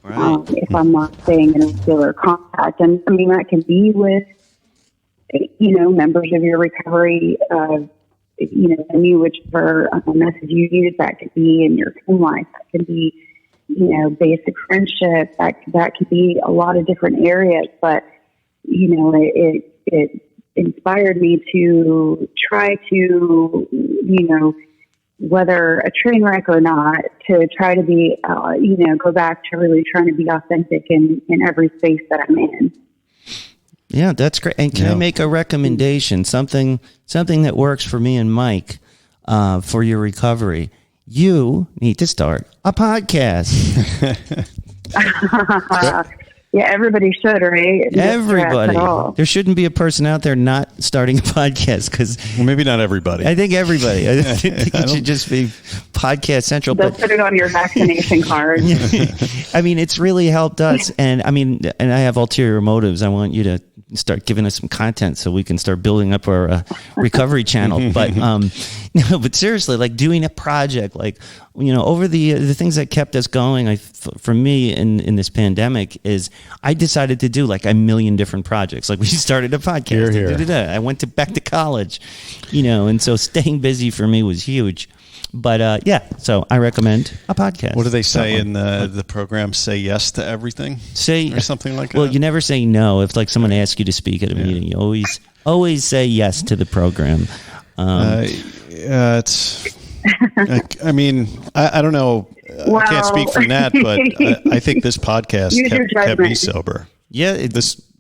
Right. If I'm not staying in regular contact. And I mean, that can be with, members of your recovery, whichever message you use. That could be in your home life. That can be, basic friendship. That could be a lot of different areas. But, it inspired me to try to, whether a train wreck or not, to try to be, go back to really trying to be authentic in every space that I'm in. Yeah, that's great. And can I make a recommendation? Something that works for me and Mike for your recovery. You need to start a podcast. Yeah, everybody should, right? Everybody. There shouldn't be a person out there not starting a podcast because... Well, maybe not everybody. I think everybody. I think it should just be Podcast Central. They'll put it on your vaccination card. I mean, it's really helped us. And I have ulterior motives. I want you to start giving us some content so we can start building up our recovery channel. But but seriously, like doing a project, like, over the things that kept us going, for me in this pandemic is I decided to do like a million different projects. Like we started a podcast. Here. I went back to college, and so staying busy for me was huge. But so I recommend a podcast. What do they say in the program? Say yes to everything? Or something like that? Well, you never say no. If like someone asks you to speak at a meeting, you always say yes to the program. It's... I mean, I don't know. Well, I can't speak for Nat, but I think this podcast kept me sober. Yeah.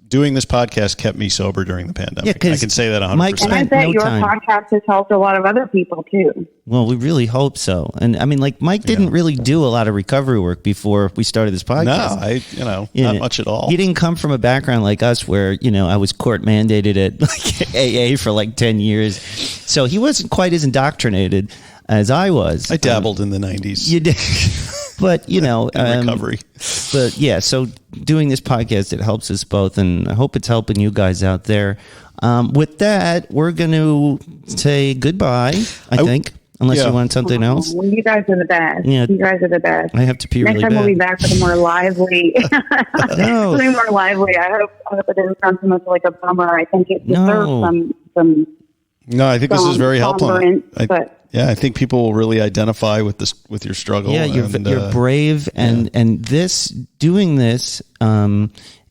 Doing this podcast kept me sober during the pandemic. Yeah, I can say that 100%. Mike and I bet your podcast has helped a lot of other people too. Well, we really hope so. And I mean, like Mike didn't really do a lot of recovery work before we started this podcast. No, not much at all. He didn't come from a background like us where, I was court mandated at like AA for like 10 years. So he wasn't quite as indoctrinated as I was. I dabbled in the 90s. You did. But, recovery. But yeah, so doing this podcast, it helps us both. And I hope it's helping you guys out there. With that, we're going to say goodbye, I think, unless you want something else. Well, you guys are the best. Yeah. You guys are the best. I have to pee Next really bad. time we'll be back with a more lively. Something more lively. I hope it doesn't sound so much like a bummer. I think it deserves some. No, I think this is very helpful. Yeah, I think people will really identify with this, with your struggle. Yeah, you're brave, and doing this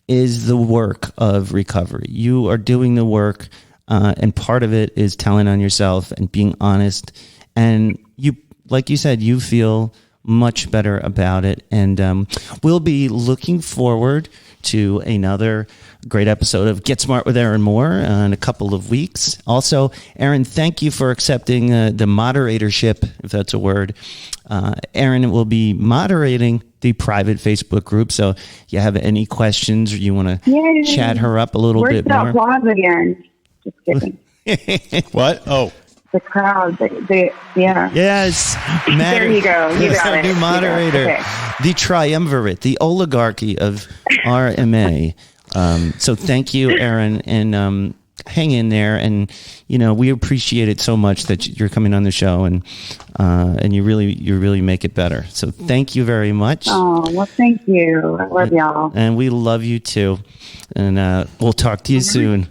is the work of recovery. You are doing the work, and part of it is telling on yourself and being honest. And you, like you said, you feel much better about it. And we'll be looking forward to another great episode of Get Smart with Erin Moore in a couple of weeks. Also, Erin, thank you for accepting the moderatorship, if that's a word. Erin will be moderating the private Facebook group. So if you have any questions or you want to chat her up a little bit more. Where's the applause again? Just kidding. What? Oh. The crowd, yeah. Yes. There you go. You got our it. new moderator. Okay. The triumvirate, the oligarchy of RMA. So thank you, Erin, and hang in there. And we appreciate it so much that you're coming on the show, and you really make it better. So thank you very much. Oh, well, thank you. I love y'all, and we love you too. And we'll talk to you soon.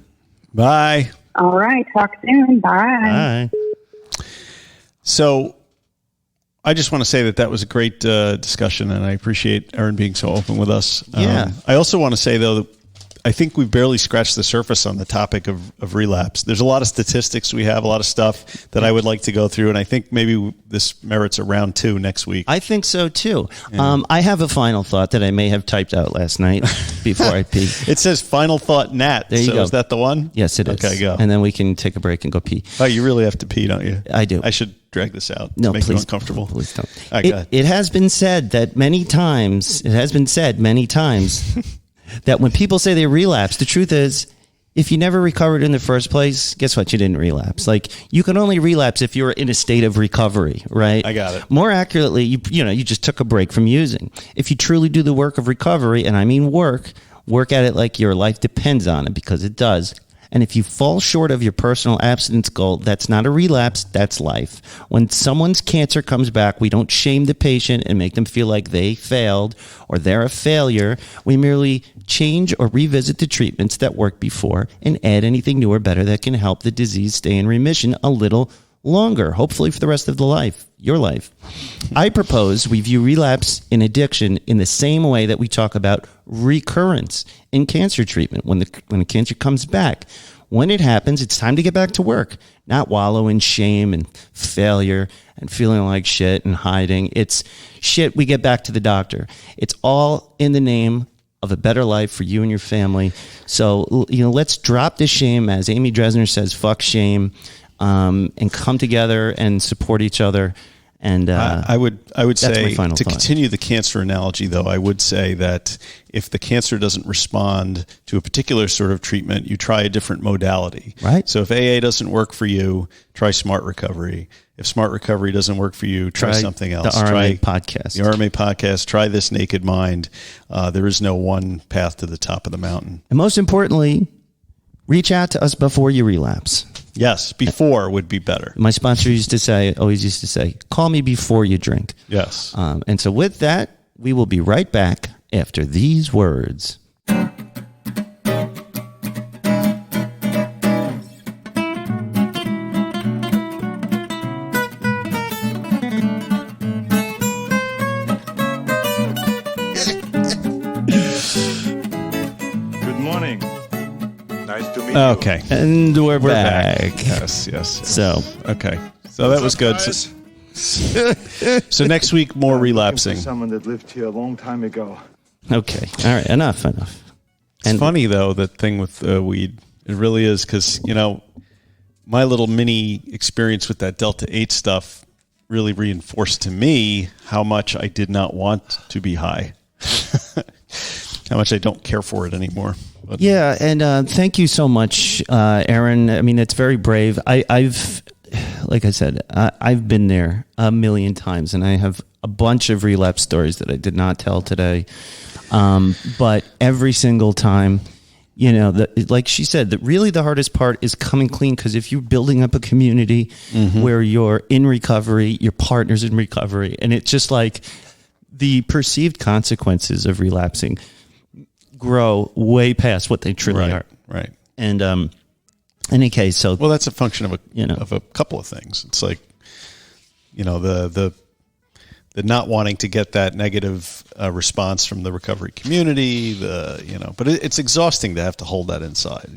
Bye. All right. Talk soon. Bye. Bye. So I just want to say that was a great discussion, and I appreciate Erin being so open with us. Yeah. I also want to say, though, that I think we've barely scratched the surface on the topic of relapse. There's a lot of statistics we have, a lot of stuff that I would like to go through, and I think maybe this merits a round 2 next week. I think so, too. Yeah. I have a final thought that I may have typed out last night before I pee. It says final thought, Nat. There you go. Is that the one? Yes, it is. Okay, go. And then we can take a break and go pee. Oh, you really have to pee, don't you? I do. I should drag this out to make you uncomfortable. Please don't. It has been said that many times, that when people say they relapse, the truth is, if you never recovered in the first place, guess what? You didn't relapse. Like, you can only relapse if you're in a state of recovery, right? I got it. More accurately, you just took a break from using. If you truly do the work of recovery, and I mean work at it like your life depends on it, because it does. And if you fall short of your personal abstinence goal, that's not a relapse, that's life. When someone's cancer comes back, we don't shame the patient and make them feel like they failed or they're a failure. We merely change or revisit the treatments that worked before and add anything new or better that can help the disease stay in remission a little longer, hopefully for the rest of your life. I propose we view relapse in addiction in the same way that we talk about recurrence in cancer treatment. When the cancer comes back, when it happens, it's time to get back to work, not wallow in shame and failure and feeling like shit and hiding. It's shit, we get back to the doctor. It's all in the name of a better life for you and your family. So, let's drop the shame, as Amy Dresner says, fuck shame. And come together and support each other. And I would say, to thought. Continue the cancer analogy, though, I would say that if the cancer doesn't respond to a particular sort of treatment, you try a different modality. Right. So if AA doesn't work for you, try Smart Recovery. If Smart Recovery doesn't work for you, try something else. The RMA podcast. The RMA podcast. Try This Naked Mind. There is no one path to the top of the mountain. And most importantly, reach out to us before you relapse. Yes, before would be better. My sponsor always used to say, call me before you drink. Yes. And so with that, we will be right back after these words. Okay. And we're back. Yes. So, okay. So that was good. So next week, more relapsing. Someone that lived here a long time ago. Okay. All right. Enough. It's funny, though, the thing with weed. It really is, because, my little mini experience with that Delta 8 stuff really reinforced to me how much I did not want to be high. How much I don't care for it anymore. But. Yeah, and thank you so much, Erin. I mean, it's very brave. I've been there a million times, and I have a bunch of relapse stories that I did not tell today. But every single time, like she said, really the hardest part is coming clean, because if you're building up a community where you're in recovery, your partner's in recovery, and it's just like the perceived consequences of relapsing grow way past what they truly are. Right. And any case, so that's a function of a couple of things. It's like, the not wanting to get that negative response from the recovery community. But it's exhausting to have to hold that inside.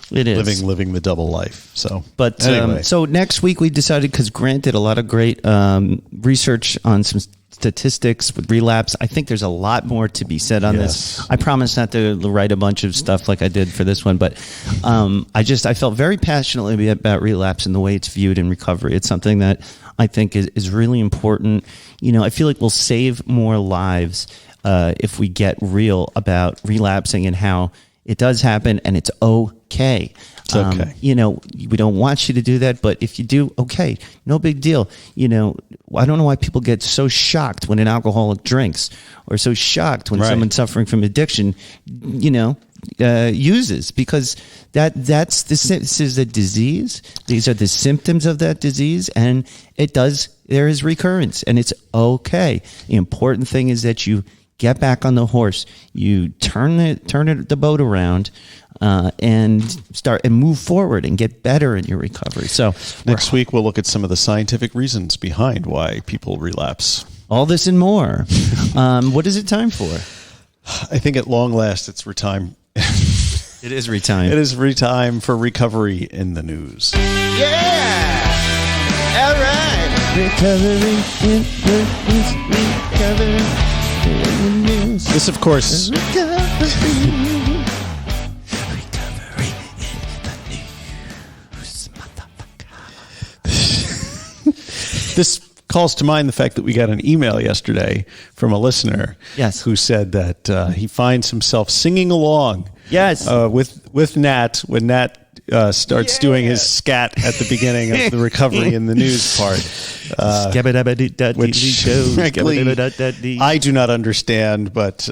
It is living the double life. So, but anyway. So next week we decided, because Grant did a lot of great research on some statistics with relapse. I think there's a lot more to be said on this. I promise not to write a bunch of stuff like I did for this one, but I felt very passionately about relapse and the way it's viewed in recovery. It's something that I think is really important. I feel like we'll save more lives if we get real about relapsing and how it does happen, and it's okay. It's okay. We don't want you to do that, but if you do, okay, no big deal. I don't know why people get so shocked when an alcoholic drinks, or so shocked when someone suffering from addiction, uses, because this is a disease. These are the symptoms of that disease, and there is recurrence, and it's okay. The important thing is that you get back on the horse, you turn the boat around, and start and move forward and get better in your recovery. So next week we'll look at some of the scientific reasons behind why people relapse. All this and more. What is it time for? I think at long last it's time It is retime. It is time for recovery in the news. Yeah! All right. Recovery in the news. Recovery in the news. This, of course... Recovery in the news, motherfucker. This calls to mind the fact that we got an email yesterday from a listener who said that he finds himself singing along with Nat when Nat starts doing his scat at the beginning of the recovery in the news part, which frankly I do not understand, but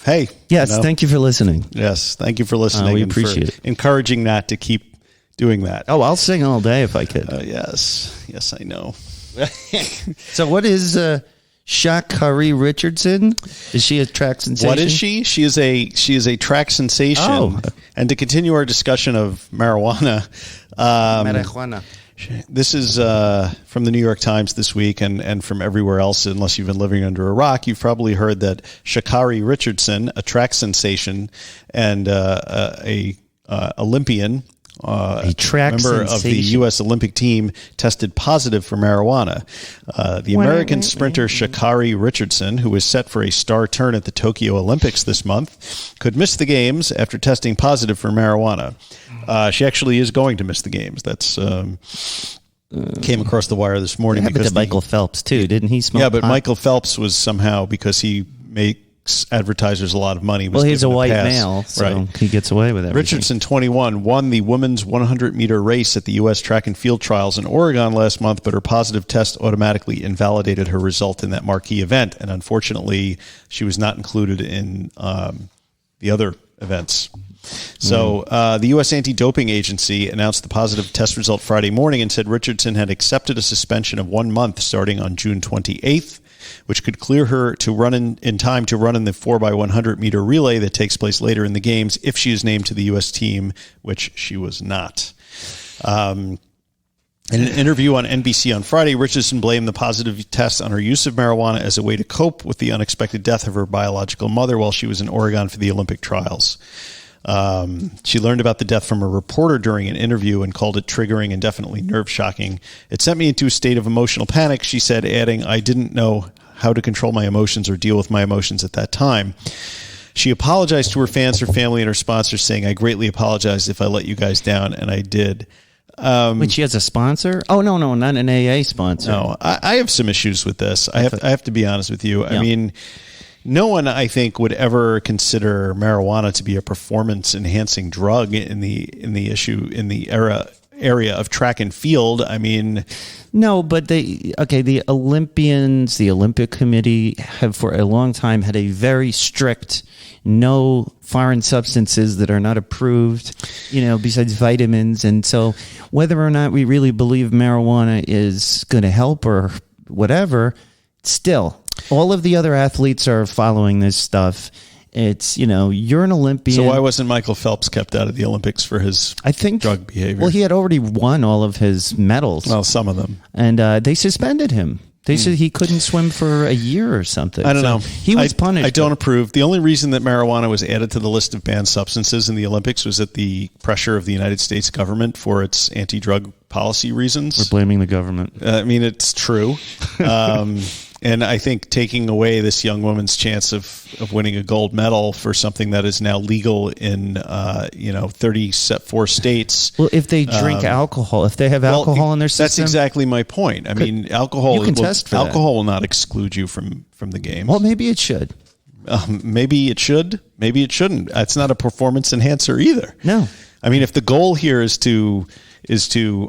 hey. Yes, thank you for listening. Yes, thank you for listening. We appreciate it. Encouraging Nat to keep doing that. Oh, I'll sing all day if I could. Yes, I know. So what is Sha'Carri Richardson? Is she a track sensation? What is she? She is a track sensation. Oh. And to continue our discussion of marijuana, this is from the New York Times this week, and from everywhere else, unless you've been living under a rock, you've probably heard that Sha'Carri Richardson, a track sensation and a Olympian, a track member sensation of the U.S. Olympic team, tested positive for marijuana. The American sprinter Sha'Carri Richardson, who was set for a star turn at the Tokyo Olympics this month, could miss the games after testing positive for marijuana. She actually is going to miss the games. That's came across the wire this morning. Because Michael Phelps too, didn't he smoke? Yeah, but pot? Michael Phelps was somehow, because he makes advertisers a lot of money. Well, he's a white male, so he gets away with everything. Richardson, 21, won the women's 100-meter race at the U.S. track and field trials in Oregon last month, but her positive test automatically invalidated her result in that marquee event, and unfortunately, she was not included in the other events. So the U.S. Anti-Doping Agency announced the positive test result Friday morning and said Richardson had accepted a suspension of 1 month starting on June 28th, which could clear her to run in time to run in the 4x100 meter relay that takes place later in the games if she is named to the U.S. team, which she was not. In an interview on NBC on Friday, Richardson blamed the positive test on her use of marijuana as a way to cope with the unexpected death of her biological mother while she was in Oregon for the Olympic trials. She learned about the death from a reporter during an interview and called it triggering and definitely nerve-shocking. It sent me into a state of emotional panic, she said, adding, I didn't know how to control my emotions or deal with my emotions at that time. She apologized to her fans, her family, and her sponsors, saying, I greatly apologize if I let you guys down, and I did. Wait, she has a sponsor? Oh, no, not an AA sponsor. No, I have some issues with this. I have to be honest with you. Yeah. I mean, no one, I think, would ever consider marijuana to be a performance-enhancing drug in the area of track and field. I mean, no, but the Olympians, the Olympic Committee have for a long time had a very strict no foreign substances that are not approved, besides vitamins. And so whether or not we really believe marijuana is going to help or whatever, still, all of the other athletes are following this stuff. It's, you're an Olympian. So why wasn't Michael Phelps kept out of the Olympics for his drug behavior? Well, he had already won all of his medals. Well, some of them. And they suspended him. They said he couldn't swim for a year or something. I don't know. He was punished. I don't approve. The only reason that marijuana was added to the list of banned substances in the Olympics was at the pressure of the United States government for its anti-drug policy reasons. We're blaming the government. I mean, it's true. And I think taking away this young woman's chance of winning a gold medal for something that is now legal in 34 states. Well, if they drink alcohol, if they have alcohol in their system, that's exactly my point. I mean, alcohol will not exclude you from the games. Well, maybe it should. Maybe it should. Maybe it shouldn't. It's not a performance enhancer either. No. I mean, if the goal here is to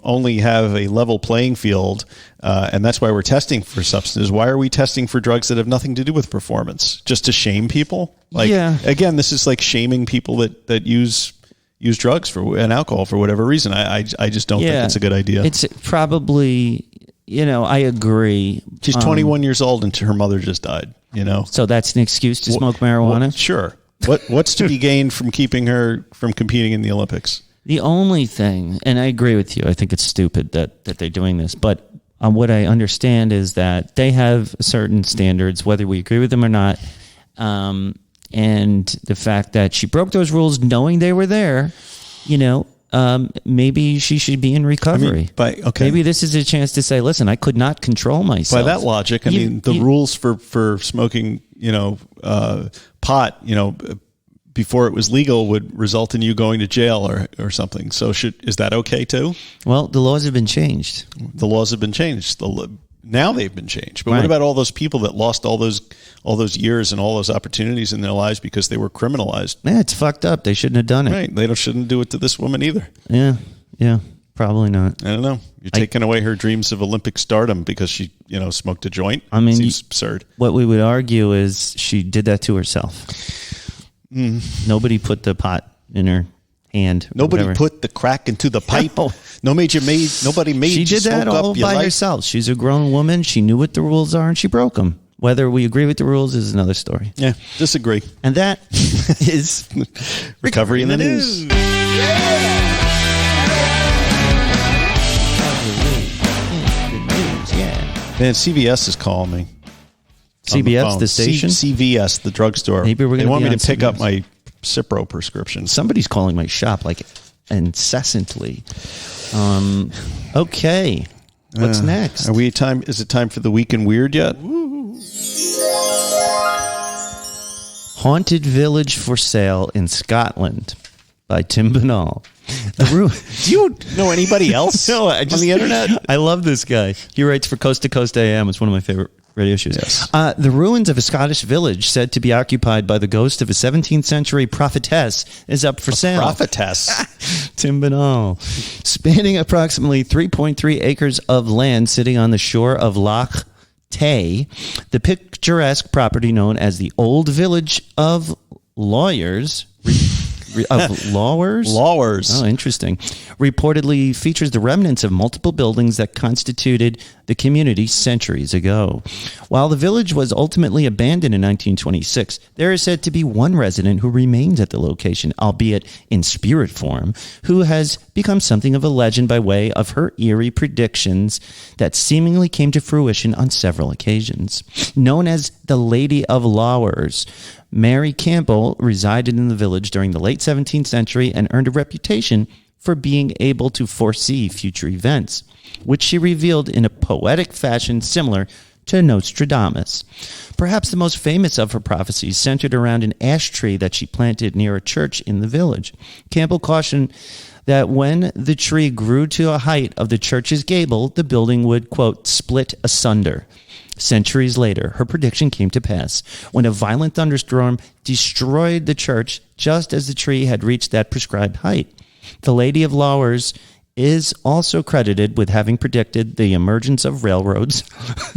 only have a level playing field, and that's why we're testing for substances. Why are we testing for drugs that have nothing to do with performance? Just to shame people? Again, this is like shaming people that use drugs and alcohol for whatever reason. I just don't think it's a good idea. It's probably, I agree. She's 21 years old and her mother just died, So that's an excuse to smoke marijuana? Well, sure. What's to be gained from keeping her from competing in the Olympics? The only thing, and I agree with you, I think it's stupid that they're doing this, but what I understand is that they have certain standards, whether we agree with them or not, and and the fact that she broke those rules knowing they were there, maybe she should be in recovery. Maybe this is a chance to say, listen, I could not control myself. By that logic, the rules for smoking, pot, before it was legal would result in you going to jail or something. So is that okay too? Well, the laws have been changed. The laws have been changed. Now they've been changed. But What about all those people that lost all those years and all those opportunities in their lives because they were criminalized? Yeah, it's fucked up. They shouldn't have done it. Right. They shouldn't do it to this woman either. Yeah. Probably not. I don't know. You're taking away her dreams of Olympic stardom because she, smoked a joint. Seems absurd. What we would argue is she did that to herself. Nobody put the pot in her hand. Nobody put the crack into the pipe. No. Nobody made. She did that all by herself. She's a grown woman. She knew what the rules are and she broke them. Whether we agree with the rules is another story. Yeah, disagree. And that is Recovery in the News. Man, CVS is calling me. CVS, the station? CVS, the drugstore. Maybe we're going to want me to CVS. pick up my Cipro prescription. Somebody's calling my shop like incessantly. Okay. What's next? Is it time for the Week in Weird yet? Haunted Village for Sale in Scotland by Tim Banal. Do you know anybody else on the internet? I love this guy. He writes for Coast to Coast AM. It's one of my favorite radio shows. Yes. The ruins of a Scottish village said to be occupied by the ghost of a 17th century prophetess is up for sale. Prophetess. Tim Banal. Spanning approximately 3.3 acres of land sitting on the shore of Loch Tay, the picturesque property known as the Old Village of Lawyers... Lawers? Oh, interesting. Reportedly features the remnants of multiple buildings that constituted the community centuries ago. While the village was ultimately abandoned in 1926, there is said to be one resident who remains at the location, albeit in spirit form, who has become something of a legend by way of her eerie predictions that seemingly came to fruition on several occasions. Known as the Lady of Lowers, Mary Campbell resided in the village during the late 17th century and earned a reputation for being able to foresee future events, which she revealed in a poetic fashion similar to Nostradamus. Perhaps the most famous of her prophecies centered around an ash tree that she planted near a church in the village. Campbell cautioned that when the tree grew to a height of the church's gable, the building would, quote, split asunder. Centuries later, her prediction came to pass when a violent thunderstorm destroyed the church just as the tree had reached that prescribed height. The Lady of Lowers is also credited with having predicted the emergence of railroads.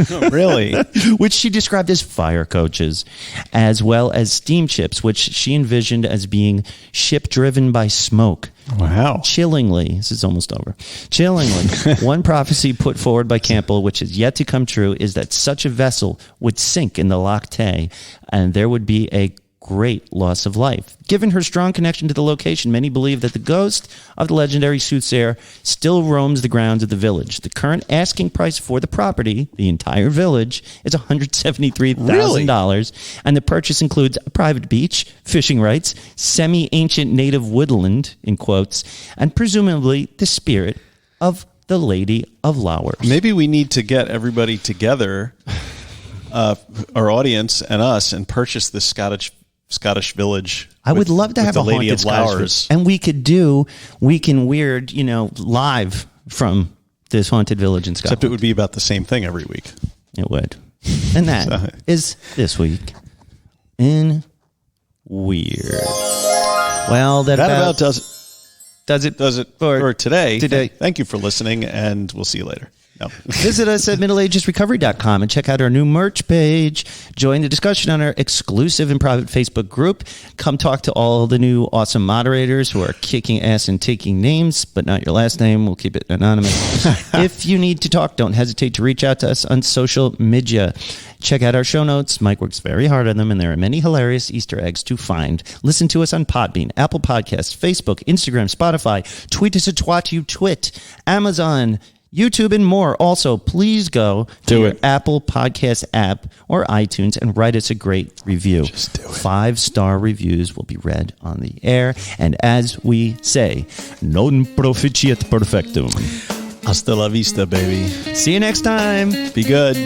Oh, really? Which she described as fire coaches, as well as steamships, which she envisioned as being ship-driven by smoke. Wow. Chillingly, this is almost over. Chillingly, one prophecy put forward by Campbell, which is yet to come true, is that such a vessel would sink in the Loch Tay, and there would be a great loss of life. Given her strong connection to the location, many believe that the ghost of the legendary soothsayer still roams the grounds of the village. The current asking price for the property, the entire village, is $173,000, and the purchase includes a private beach, fishing rights, semi-ancient native woodland, in quotes, and presumably the spirit of the Lady of Lowers. Maybe we need to get everybody together, our audience and us, and purchase this Scottish village. I would love to have a Lady haunted of Lowers, and we could do Week in Weird, live from this haunted village in Scotland. Except it would be about the same thing every week. It would, and that is this week in Weird. Well, that about does it for today. Thank you for listening, and we'll see you later. No. Visit us at middleagesrecovery.com and check out our new merch page. Join the discussion on our exclusive and private Facebook group. Come talk to all the new awesome moderators who are kicking ass and taking names, but not your last name. We'll keep it anonymous. If you need to talk, don't hesitate to reach out to us on social media. Check out our show notes. Mike works very hard on them, and there are many hilarious Easter eggs to find. Listen to us on Podbean, Apple Podcasts, Facebook, Instagram, Spotify. Tweet us at TwatYouTwit, Amazon, YouTube, and more. Also, please go to your Apple Podcast app or iTunes and write us a great review. Just do it. 5-star reviews will be read on the air. And as we say, non proficiat perfectum. Hasta la vista, baby. See you next time. Be good.